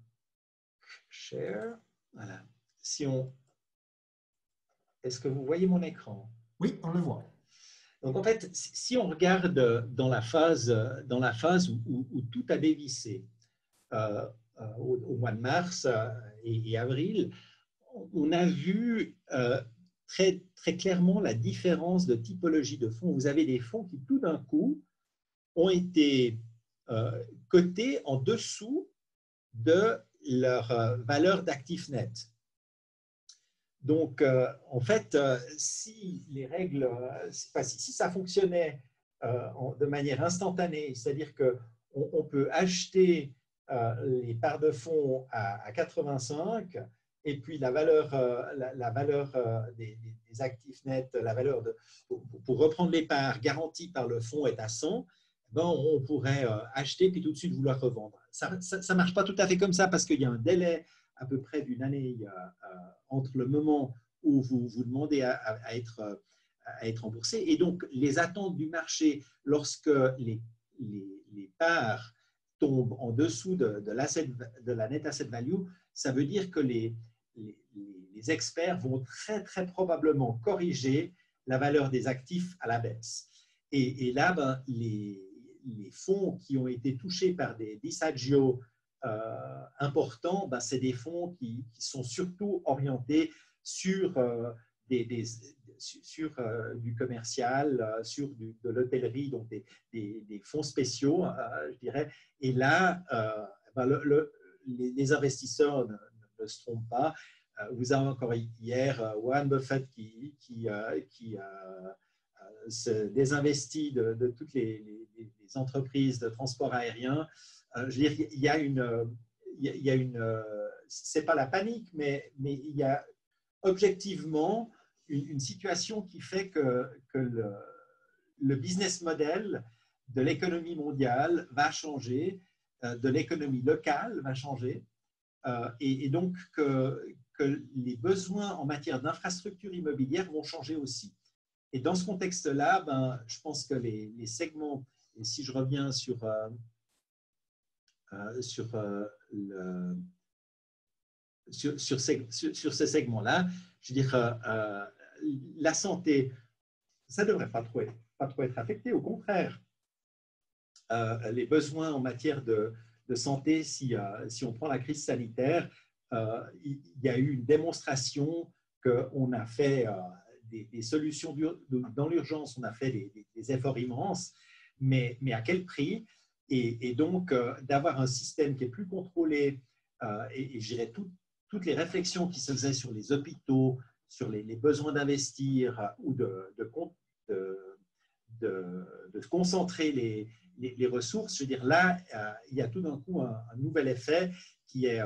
share. Voilà. Est-ce que vous voyez mon écran? Oui, on le voit. Donc, en fait, si on regarde dans la phase où tout a dévissé au mois de mars et avril, on a vu très, très clairement la différence de typologie de fonds. Vous avez des fonds qui, tout d'un coup, ont été cotés en dessous de leur valeur d'actif net. Donc, en fait, si les règles, si ça fonctionnait de manière instantanée, c'est-à-dire qu'on peut acheter les parts de fonds à 85 et puis la valeur des actifs nets, la valeur pour reprendre les parts garanties par le fonds est à 100, ben on pourrait acheter puis tout de suite vouloir revendre. Ça ne marche pas tout à fait comme ça parce qu'il y a un délai à peu près d'une année entre le moment où vous vous demandez à être remboursé et donc les attentes du marché lorsque les parts tombent en dessous de la net asset value, ça veut dire que les experts vont très très probablement corriger la valeur des actifs à la baisse. Et là, ben, les fonds qui ont été touchés par des disagios importants, ben, c'est des fonds qui sont surtout orientés sur, du commercial, sur de l'hôtellerie, donc des fonds spéciaux, je dirais. Et là, ben, les investisseurs ne se trompent pas. Vous avez encore hier Warren Buffett qui se désinvestit de toutes les entreprises de transport aérien. Je veux dire, il y a une c'est pas la panique, mais il y a objectivement une situation qui fait que le business model de l'économie mondiale va changer, de l'économie locale va changer, et donc que les besoins en matière d'infrastructure immobilière vont changer aussi. Et dans ce contexte-là, ben, je pense que les segments, et si je reviens sur ce segment-là, je veux dire, la santé, ça ne devrait pas trop être affecté. Au contraire, les besoins en matière de santé, si on prend la crise sanitaire, il y a eu une démonstration qu'on a fait des solutions dans l'urgence, on a fait des efforts immenses, mais à quel prix? Et donc, d'avoir un système qui est plus contrôlé, et je dirais toutes les réflexions qui se faisaient sur les hôpitaux, sur les besoins d'investir ou de concentrer les ressources, je veux dire, là, il y a tout d'un coup un nouvel effet qui est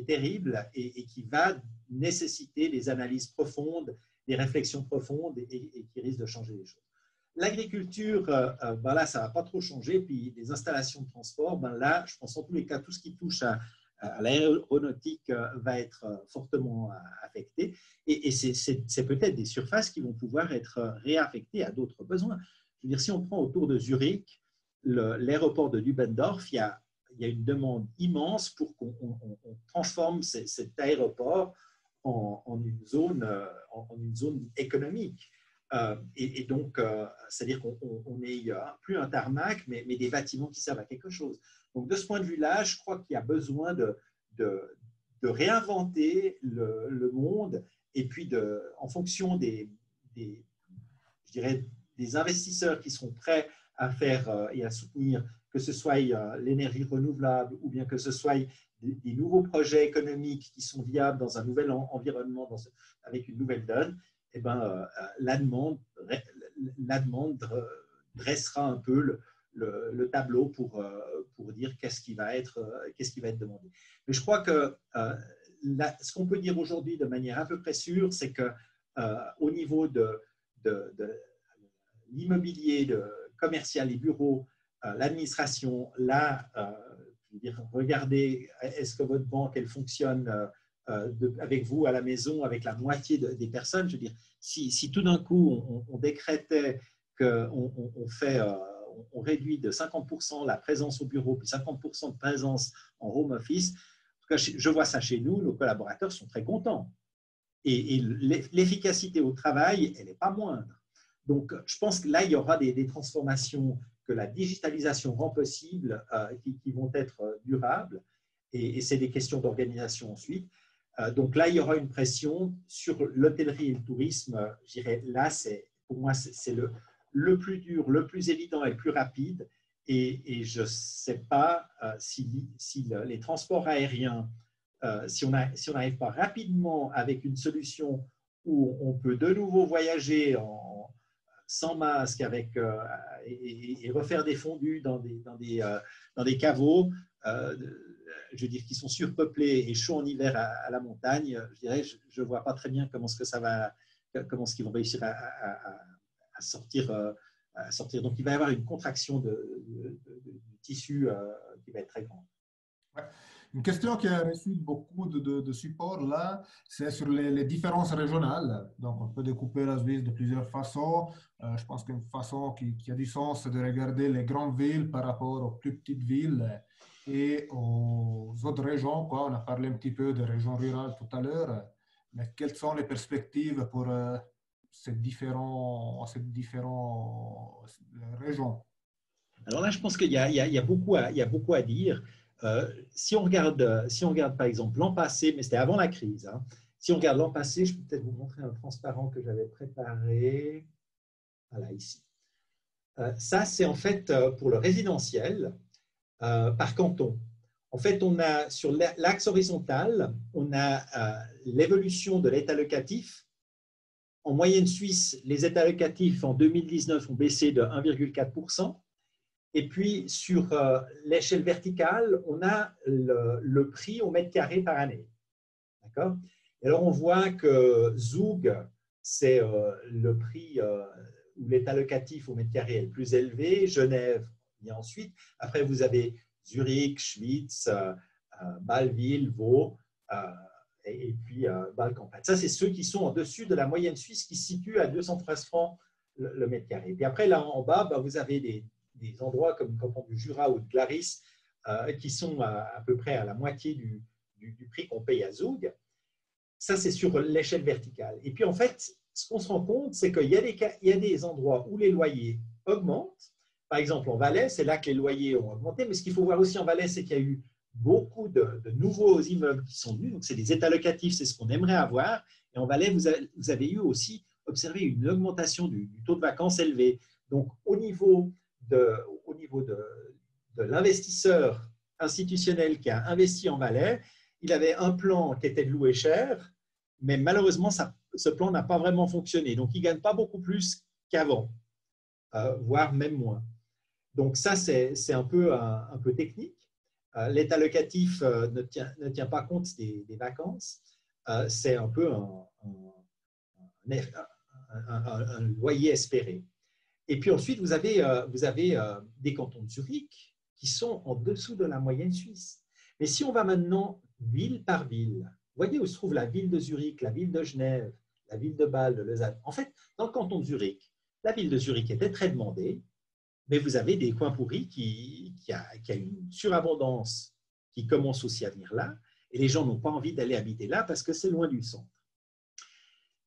terrible et qui va nécessiter des analyses profondes, des réflexions profondes et qui risque de changer les choses. L'agriculture, ben là, ça ne va pas trop changer. Puis les installations de transport, ben là, je pense en tous les cas, tout ce qui touche à l'aéronautique va être fortement affecté. Et c'est peut-être des surfaces qui vont pouvoir être réaffectées à d'autres besoins. Je veux dire, si on prend autour de Zurich, l'aéroport de Dubendorf, il y a une demande immense pour qu'on transforme cet aéroport en une zone économique. Et donc, c'est-à-dire qu'on n'ait plus un tarmac, mais des bâtiments qui servent à quelque chose. Donc, de ce point de vue-là, je crois qu'il y a besoin de réinventer le monde et puis en fonction je dirais, des investisseurs qui seront prêts à faire et à soutenir, que ce soit l'énergie renouvelable ou bien que ce soit des nouveaux projets économiques qui sont viables dans un nouvel environnement, avec une nouvelle donne, eh ben, la demande dressera un peu le tableau pour dire qu'est-ce qui va être demandé. Mais je crois que ce qu'on peut dire aujourd'hui de manière à peu près sûre, c'est que au niveau de l'immobilier commercial, les bureaux, l'administration, là, je veux dire, regardez, est-ce que votre banque, elle fonctionne avec vous à la maison, avec la moitié des personnes. Je veux dire, si tout d'un coup, on décrétait on réduit de 50% la présence au bureau, puis 50% de présence en home office, en tout cas, je vois ça chez nous, nos collaborateurs sont très contents. Et l'efficacité au travail, elle n'est pas moindre. Donc, je pense que là, il y aura des transformations que la digitalisation rend possibles, qui vont être durables. Et c'est des questions d'organisation ensuite. Donc là, il y aura une pression sur l'hôtellerie et le tourisme. Je dirais, là, pour moi, c'est le plus dur, le plus évident et le plus rapide. Et je ne sais pas si les transports aériens, si on n'arrive pas rapidement avec une solution où on peut de nouveau voyager sans masque et refaire des fondus dans des caveaux, je veux dire, qui sont surpeuplés et chauds en hiver à la montagne, je dirais, je ne vois pas très bien comment est-ce qu'ils vont réussir à sortir. Donc, il va y avoir une contraction du tissu qui va être très grande. Ouais. Une question qui a reçu beaucoup de support là, c'est sur les différences régionales. Donc, on peut découper la Suisse de plusieurs façons. Je pense qu'une façon qui a du sens, c'est de regarder les grandes villes par rapport aux plus petites villes et aux autres régions, quoi. On a parlé un petit peu des régions rurales tout à l'heure, mais quelles sont les perspectives pour ces différentes régions? Alors là, je pense qu'il y a beaucoup à dire. Si on regarde par exemple l'an passé, mais c'était avant la crise, hein, si on regarde l'an passé, je peux peut-être vous montrer un transparent que j'avais préparé. Voilà, ici. Ça, c'est en fait pour le résidentiel par canton. En fait, on a sur l'axe horizontal, on a l'évolution de l'état locatif. En moyenne suisse, les états locatifs en 2019 ont baissé de 1,4%. Et puis, sur l'échelle verticale, on a le prix au mètre carré par année. D'accord ? Et alors, on voit que Zug, c'est le prix où l'état locatif au mètre carré est le plus élevé. Genève vient ensuite. Après, vous avez Zurich, Schwyz, Bâle-Ville, Vaud et puis Bâle-Campagne. Ça, c'est ceux qui sont en dessus de la moyenne suisse qui se situe à 213 francs le mètre carré. Et puis après, là en bas, vous avez des endroits comme le canton du Jura ou de Glaris qui sont à peu près à la moitié du prix qu'on paye à Zug. Ça, c'est sur l'échelle verticale. Et puis, en fait, ce qu'on se rend compte, c'est qu'il y a des endroits où les loyers augmentent. Par exemple, en Valais, c'est là que les loyers ont augmenté. Mais ce qu'il faut voir aussi en Valais, c'est qu'il y a eu beaucoup de nouveaux immeubles qui sont venus. Donc, c'est des états locatifs, c'est ce qu'on aimerait avoir. Et en Valais, vous avez eu aussi observé une augmentation du taux de vacances élevé. Donc, au niveau de l'investisseur institutionnel qui a investi en Valais, il avait un plan qui était de louer cher, mais malheureusement, ce plan n'a pas vraiment fonctionné. Donc, il ne gagne pas beaucoup plus qu'avant, voire même moins. Donc, ça, c'est un peu technique. L'état locatif ne tient pas compte des vacances. C'est un peu un loyer espéré. Et puis ensuite, vous avez des cantons de Zurich qui sont en dessous de la moyenne suisse. Mais si on va maintenant ville par ville, vous voyez où se trouve la ville de Zurich, la ville de Genève, la ville de Bâle, de Lausanne. En fait, dans le canton de Zurich, la ville de Zurich était très demandée, mais vous avez des coins pourris qui a une surabondance qui commence aussi à venir là, et les gens n'ont pas envie d'aller habiter là parce que c'est loin du centre.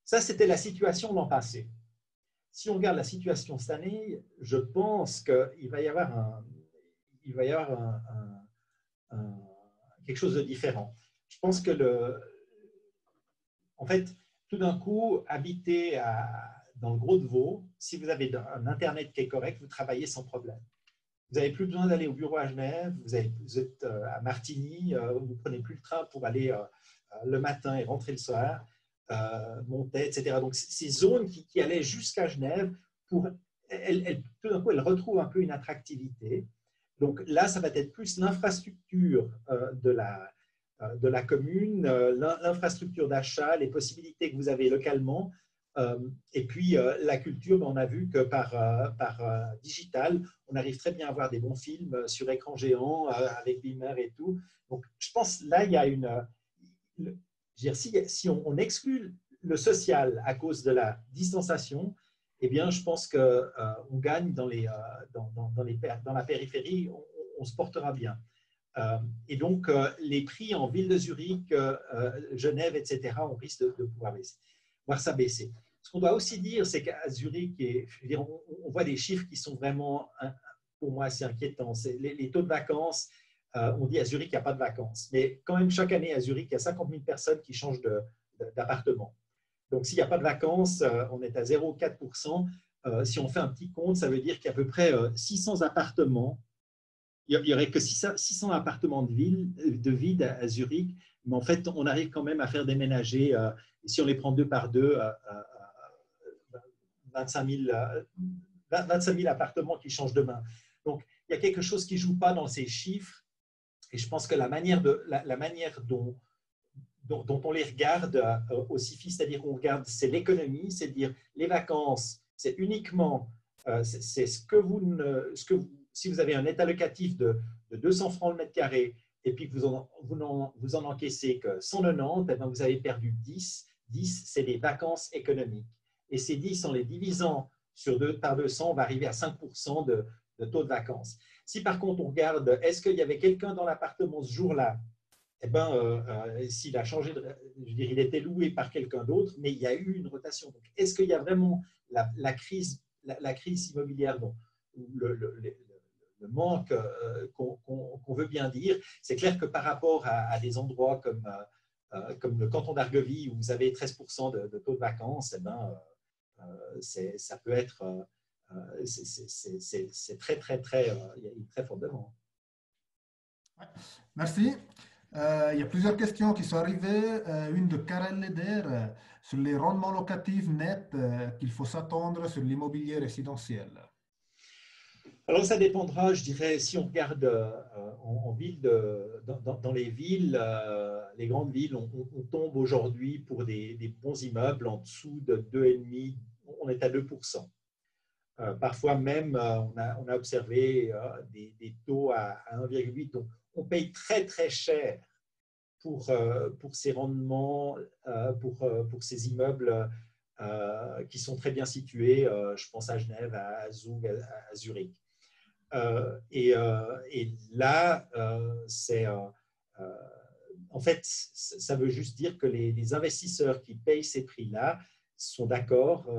Ça, c'était la situation l'an passé. Si on regarde la situation cette année, je pense qu'il va y avoir quelque chose de différent. Je pense que en fait, tout d'un coup, habiter dans le Gros de Vaud, si vous avez un Internet qui est correct, vous travaillez sans problème. Vous n'avez plus besoin d'aller au bureau à Genève, vous êtes à Martigny, vous ne prenez plus le train pour aller le matin et rentrer le soir, Montaix, etc. Donc, ces zones qui allaient jusqu'à Genève, tout d'un coup, elles retrouvent un peu une attractivité. Donc là, ça va être plus l'infrastructure de la commune, l'infrastructure d'achat, les possibilités que vous avez localement. Et puis la culture, on a vu que par digital, on arrive très bien à voir des bons films sur écran géant avec Beamer et tout. Donc je pense là, il y a je veux dire, si on exclut le social à cause de la distanciation, eh bien, je pense qu'on gagne dans la périphérie, on se portera bien. Et donc, les prix en ville de Zurich, Genève, etc., on risque de pouvoir voir ça baisser. Ce qu'on doit aussi dire, c'est qu'à Zurich, je veux dire, on voit des chiffres qui sont vraiment, pour moi, assez inquiétants. Les taux de vacances, on dit à Zurich, il n'y a pas de vacances. Mais quand même, chaque année à Zurich, il y a 50 000 personnes qui changent d'appartement. Donc, s'il n'y a pas de vacances, on est à 0,4%. Si on fait un petit compte, ça veut dire qu'il y a à peu près 600 appartements. Il n'y aurait que 600 appartements de vide à Zurich, mais en fait, on arrive quand même à faire déménager, si on les prend deux par deux, 25 000 appartements qui changent de main. Donc, il y a quelque chose qui ne joue pas dans ces chiffres, et je pense que la manière dont on les regarde aussi, c'est-à-dire qu'on regarde, c'est l'économie, c'est-à-dire les vacances, c'est uniquement, c'est ce que si vous avez un état locatif de 200 francs le mètre carré et puis que vous en encaissez que 190, eh bien vous avez perdu 10. 10, c'est des vacances économiques. Et ces 10, en les divisant par 200, on va arriver à 5% de taux de vacances. Si par contre on regarde, est-ce qu'il y avait quelqu'un dans l'appartement ce jour-là, eh ben, s'il a changé, je veux dire, il était loué par quelqu'un d'autre, mais il y a eu une rotation. Donc, est-ce qu'il y a vraiment la crise immobilière, le manque qu'on veut bien dire? C'est clair que par rapport à des endroits comme le canton d'Argovie, où vous avez 13% de taux de vacances, eh ben, ça peut être, c'est très, très, très, il y a une très forte demande. Ouais. Merci. Il y a plusieurs questions qui sont arrivées. Une de Karel Leder sur les rendements locatifs nets qu'il faut s'attendre sur l'immobilier résidentiel. Alors, ça dépendra, je dirais, si on regarde en ville, dans les villes, les grandes villes, on tombe aujourd'hui pour des bons immeubles en dessous de 2,5, on est à 2%. Parfois même, on a observé des taux à 1,8. Donc, on paye très, très cher pour ces rendements, pour ces immeubles qui sont très bien situés. Je pense à Genève, à Zug, à Zurich. Et là, en fait, ça veut juste dire que les investisseurs qui payent ces prix-là sont d'accord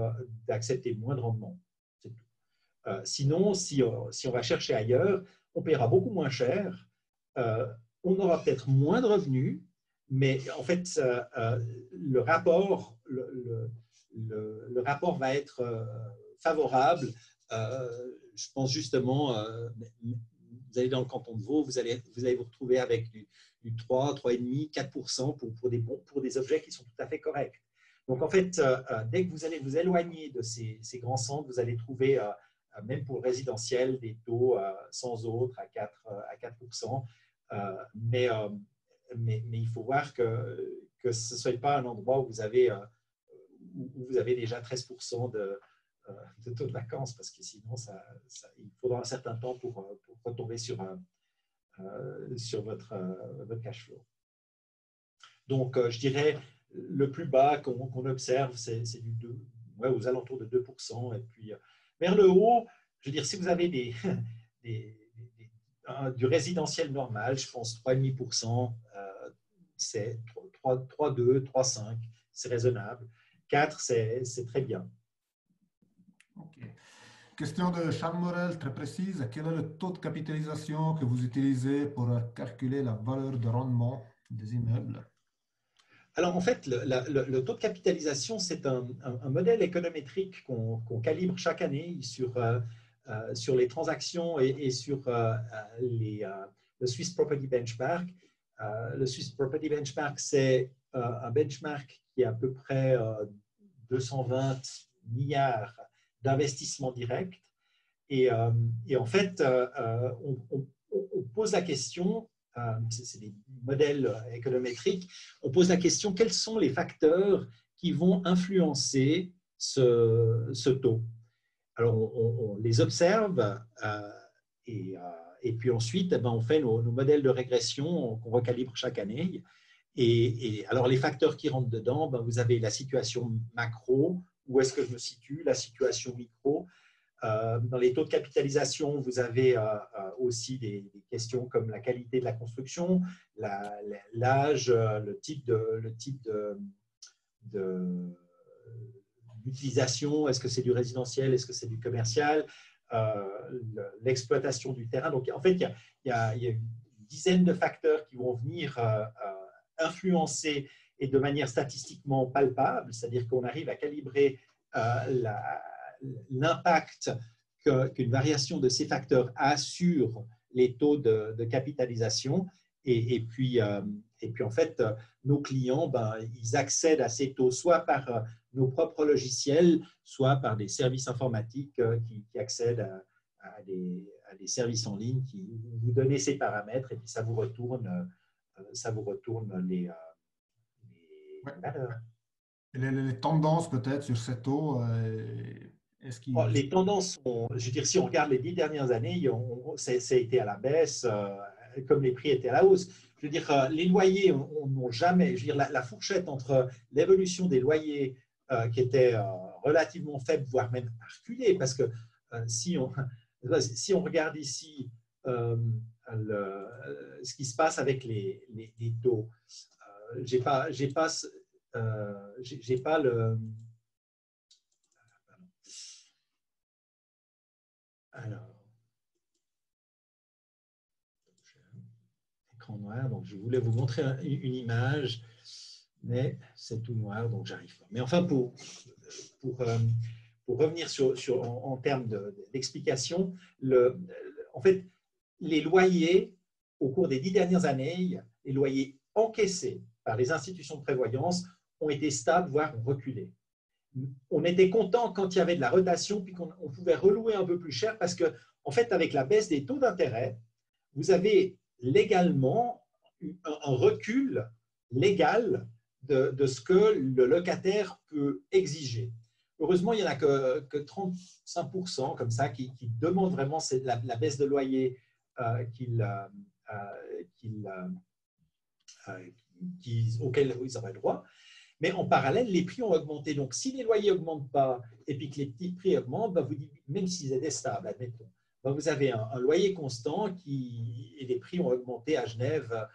d'accepter moins de rendement. C'est tout. Sinon, si on va chercher ailleurs, on paiera beaucoup moins cher, on aura peut-être moins de revenus, mais en fait, le rapport va être favorable. Je pense justement, vous allez dans le canton de Vaud, vous allez vous retrouver avec du 3, 3,5, 4% pour des objets qui sont tout à fait corrects. Donc en fait, dès que vous allez vous éloigner de ces grands centres, vous allez trouver, même pour le résidentiel, des taux sans autres à 4%. Mais il faut voir que ce ne soit pas un endroit où vous avez déjà 13% de taux de vacances, parce que sinon, il faudra un certain temps pour retomber sur votre cash flow. Donc, je dirais, le plus bas qu'on observe, c'est aux alentours de 2%. Et puis, vers le haut, je veux dire, si vous avez du résidentiel normal, je pense 3,5%, c'est 3,2, 3,5, c'est raisonnable. 4, c'est très bien. Okay. Question de Charles Morel, très précise. Quel est le taux de capitalisation que vous utilisez pour calculer la valeur de rendement des immeubles? Alors, en fait, le taux de capitalisation, c'est un modèle économétrique qu'on calibre chaque année sur sur les transactions et sur le Swiss Property Benchmark. Le Swiss Property Benchmark, c'est un benchmark qui est à peu près 220 milliards d'investissements directs. Et en fait, on pose la question, c'est des modèles économétriques, on pose la question quels sont les facteurs qui vont influencer ce taux. Alors, on les observe et puis ensuite, on fait nos modèles de régression qu'on recalibre chaque année. Et alors, les facteurs qui rentrent dedans, vous avez la situation macro, où est-ce que je me situe, la situation micro. Dans les taux de capitalisation, vous avez aussi des questions comme la qualité de la construction, l'âge, le type d'utilisation, est-ce que c'est du résidentiel, est-ce que c'est du commercial, l'exploitation du terrain. Donc, en fait, il y a une dizaine de facteurs qui vont venir influencer et de manière statistiquement palpable, c'est-à-dire qu'on arrive à calibrer l'impact qu'une variation de ces facteurs a sur les taux de capitalisation. Et puis, en fait, nos clients, ils accèdent à ces taux soit par nos propres logiciels, soit par des services informatiques qui accèdent à des services en ligne qui vous donnent ces paramètres et puis ça vous retourne les valeurs. Et les tendances peut-être sur ces taux, les tendances sont, je veux dire, si on regarde les 10 dernières années, ça a été à la baisse, comme les prix étaient à la hausse. Je veux dire, les loyers n'ont jamais, je veux dire, la fourchette entre l'évolution des loyers qui était relativement faible, voire même reculée, parce que si on regarde ici ce qui se passe avec les taux, j'ai pas le. Alors, écran noir, donc je voulais vous montrer une image, mais c'est tout noir, donc j'arrive pas. Mais enfin, pour revenir en termes d'explication, en fait, les loyers, au cours des 10 dernières années, les loyers encaissés par les institutions de prévoyance ont été stables, voire reculés. On était content quand il y avait de la rotation, puis qu'on pouvait relouer un peu plus cher parce que, en fait, avec la baisse des taux d'intérêt, vous avez légalement un recul légal de ce que le locataire peut exiger. Heureusement, il n'y en a que 35% comme ça qui demandent vraiment la baisse de loyer auquel ils auraient droit. Mais en parallèle, les prix ont augmenté. Donc, si les loyers n'augmentent pas et puis que les petits prix augmentent, vous dites, même s'ils étaient stables, admettons, vous avez un loyer constant et les prix ont augmenté à Genève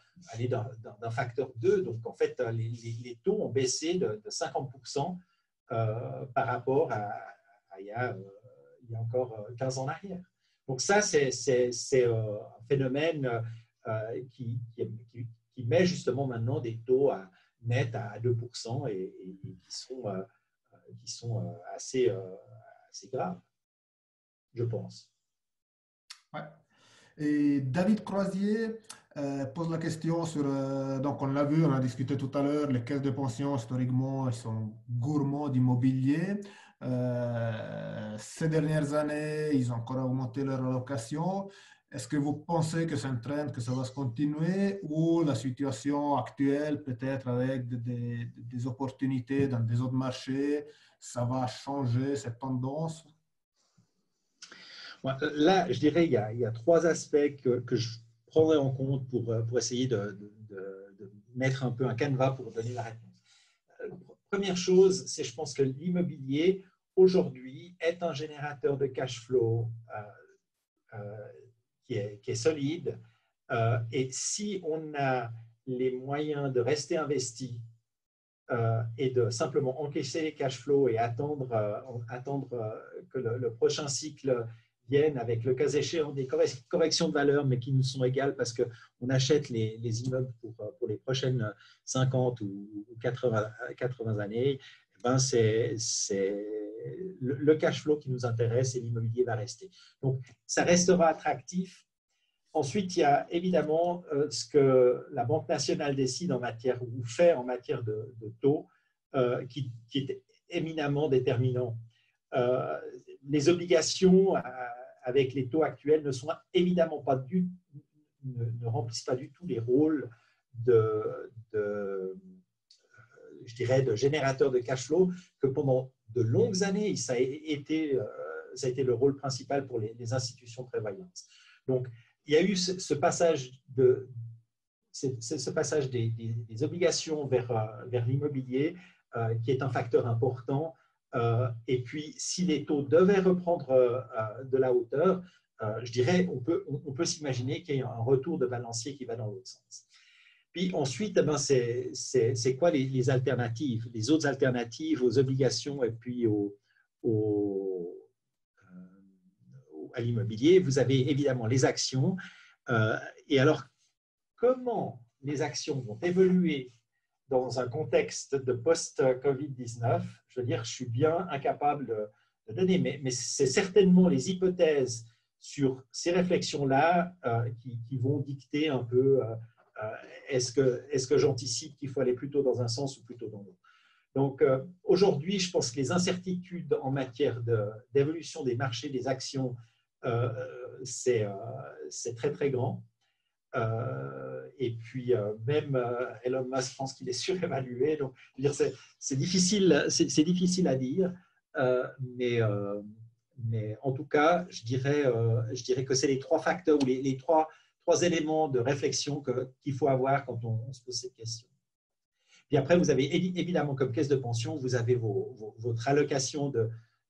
d'un facteur 2. Donc, en fait, les taux ont baissé de 50% par rapport à il y a encore 15 ans en arrière. Donc, ça, c'est un phénomène qui met justement maintenant des taux nets à 2% et qui sont assez graves, je pense. Ouais. Et David Croisier pose la question sur, donc on l'a vu, on a discuté tout à l'heure, les caisses de pension historiquement, elles sont gourmands d'immobilier. Ces dernières années, ils ont encore augmenté leur allocation. Est-ce que vous pensez que c'est un trend, que ça va se continuer ou la situation actuelle, peut-être avec des opportunités dans des autres marchés, ça va changer cette tendance? Là, je dirais qu'il y a 3 aspects que je prendrai en compte pour essayer de mettre un peu un canevas pour donner la réponse. Première chose, c'est je pense que l'immobilier, aujourd'hui, est un générateur de cash flow qui est solide. Et si on a les moyens de rester investi et de simplement encaisser les cash flows et attendre que le prochain cycle vienne avec le cas échéant des corrections de valeur, mais qui nous sont égales parce qu'on achète les immeubles pour les prochaines 50 ou 80 années, le cash flow qui nous intéresse et l'immobilier va rester. Donc, ça restera attractif. Ensuite, il y a évidemment ce que la Banque nationale décide en matière ou fait en matière de taux qui est éminemment déterminant. Les obligations avec les taux actuels ne sont évidemment pas ne remplissent pas du tout les rôles je dirais, de générateur de cash flow que pendant de longues années, ça a été le rôle principal pour les institutions de prévoyance. Donc, il y a eu ce passage des obligations vers l'immobilier qui est un facteur important. Et puis, si les taux devaient reprendre de la hauteur, je dirais, on peut s'imaginer qu'il y ait un retour de balancier qui va dans l'autre sens. Puis ensuite, c'est quoi les alternatives, les autres alternatives aux obligations et puis à l'immobilier? Vous avez évidemment les actions. Et alors, comment les actions vont évoluer dans un contexte de post-Covid-19? Je veux dire, je suis bien incapable de donner, mais c'est certainement les hypothèses sur ces réflexions-là qui vont dicter un peu est-ce que j'anticipe qu'il faut aller plutôt dans un sens ou plutôt dans l'autre. Donc, aujourd'hui, je pense que les incertitudes en matière d'évolution des marchés des actions, c'est très, très grand. Et puis, même Elon Musk pense qu'il est surévalué. Donc, je veux dire, c'est difficile à dire. Mais en tout cas, je dirais que c'est les trois facteurs ou les trois éléments de réflexion qu'il faut avoir quand on se pose cette question. Puis après, vous avez évidemment comme caisse de pension, vous avez votre allocation,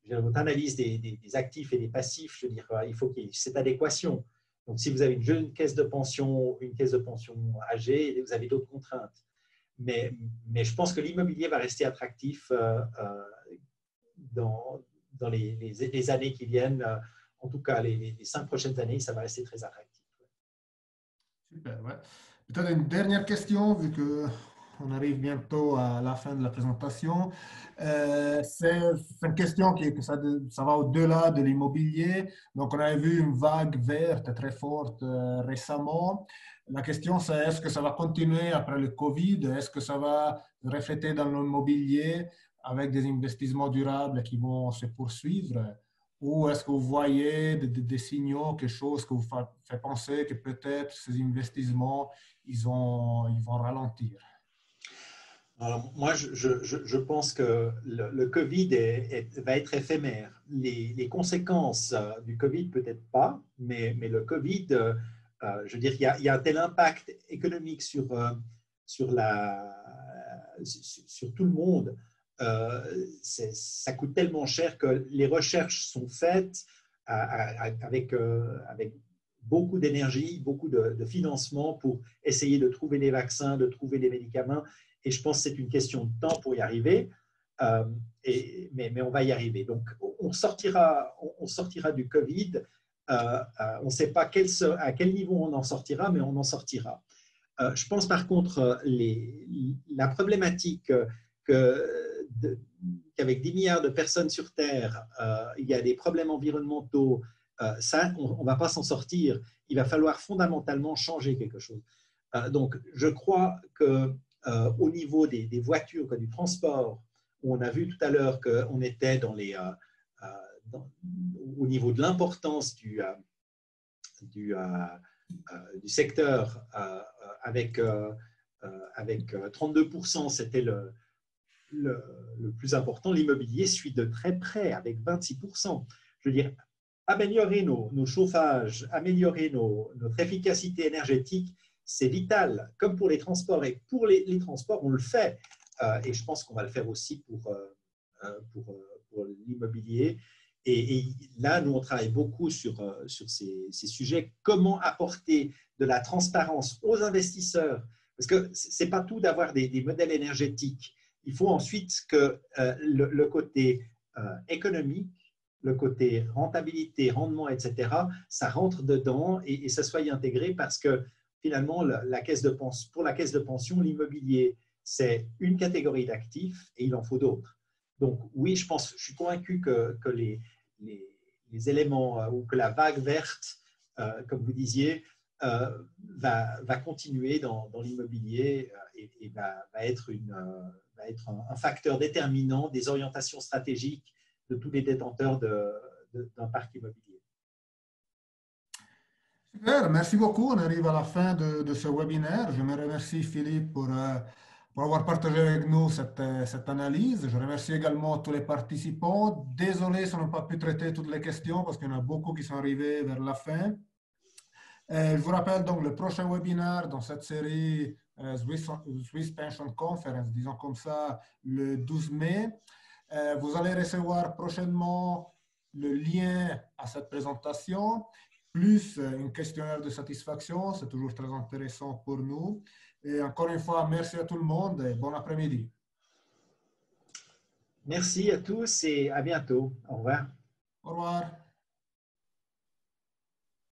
votre analyse des actifs et des passifs. Je veux dire, il faut qu'il y ait cette adéquation. Donc, si vous avez une jeune caisse de pension, une caisse de pension âgée, vous avez d'autres contraintes. Mais je pense que l'immobilier va rester attractif dans les années qui viennent. En tout cas, les 5 prochaines années, ça va rester très attractif. Super, ouais. Peut-être une dernière question, vu qu'on arrive bientôt à la fin de la présentation. C'est une question que ça va au-delà de l'immobilier. Donc, on avait vu une vague verte très forte récemment. La question, c'est est-ce que ça va continuer après le Covid? Est-ce que ça va refléter dans l'immobilier avec des investissements durables qui vont se poursuivre? Ou est-ce que vous voyez des signaux, quelque chose qui vous fait penser que peut-être ces investissements, ils vont ralentir? Alors, moi, je pense que le Covid va être éphémère. Les conséquences du Covid, peut-être pas, mais le Covid, je veux dire, il y a un tel impact économique sur tout le monde. Ça coûte tellement cher que les recherches sont faites avec beaucoup d'énergie, beaucoup de financement pour essayer de trouver des vaccins, de trouver des médicaments. Et je pense que c'est une question de temps pour y arriver. Mais on va y arriver. Donc, on sortira du Covid. On ne sait pas à quel niveau on en sortira, mais on en sortira. Je pense par contre la problématique qu'avec 10 milliards de personnes sur Terre, il y a des problèmes environnementaux, ça, on ne va pas s'en sortir. Il va falloir fondamentalement changer quelque chose. Donc, je crois qu'au niveau des voitures, du transport, où on a vu tout à l'heure qu'on était au niveau de l'importance du secteur avec 32%, c'était le plus important. L'immobilier suit de très près avec 26%. Je veux dire, améliorer nos chauffages, améliorer notre efficacité énergétique, c'est vital, comme pour les transports. Et pour les transports, on le fait. Et je pense qu'on va le faire aussi pour l'immobilier. Et là, nous, on travaille beaucoup sur ces sujets. Comment apporter de la transparence aux investisseurs? Parce que ce n'est pas tout d'avoir des modèles énergétiques. Il faut ensuite que le côté économique, le côté rentabilité, rendement, etc., ça rentre dedans et ça soit y intégré parce que finalement, pour la caisse de pension, l'immobilier, c'est une catégorie d'actifs et il en faut d'autres. Donc oui, je suis convaincu que les éléments ou que la vague verte, comme vous disiez, va continuer dans l'immobilier et va être un facteur déterminant des orientations stratégiques de tous les détenteurs d'un parc immobilier. Super, merci beaucoup. On arrive à la fin de ce webinaire. Je me remercie Philippe pour avoir partagé avec nous cette analyse. Je remercie également tous les participants. Désolé si on n'a pas pu traiter toutes les questions parce qu'il y en a beaucoup qui sont arrivés vers la fin. Je vous rappelle donc le prochain webinaire dans cette série Swiss Pension Conference, disons comme ça, le 12 mai. Vous allez recevoir prochainement le lien à cette présentation, plus un questionnaire de satisfaction. C'est toujours très intéressant pour nous. Et encore une fois, merci à tout le monde et bon après-midi. Merci à tous et à bientôt. Au revoir. Au revoir.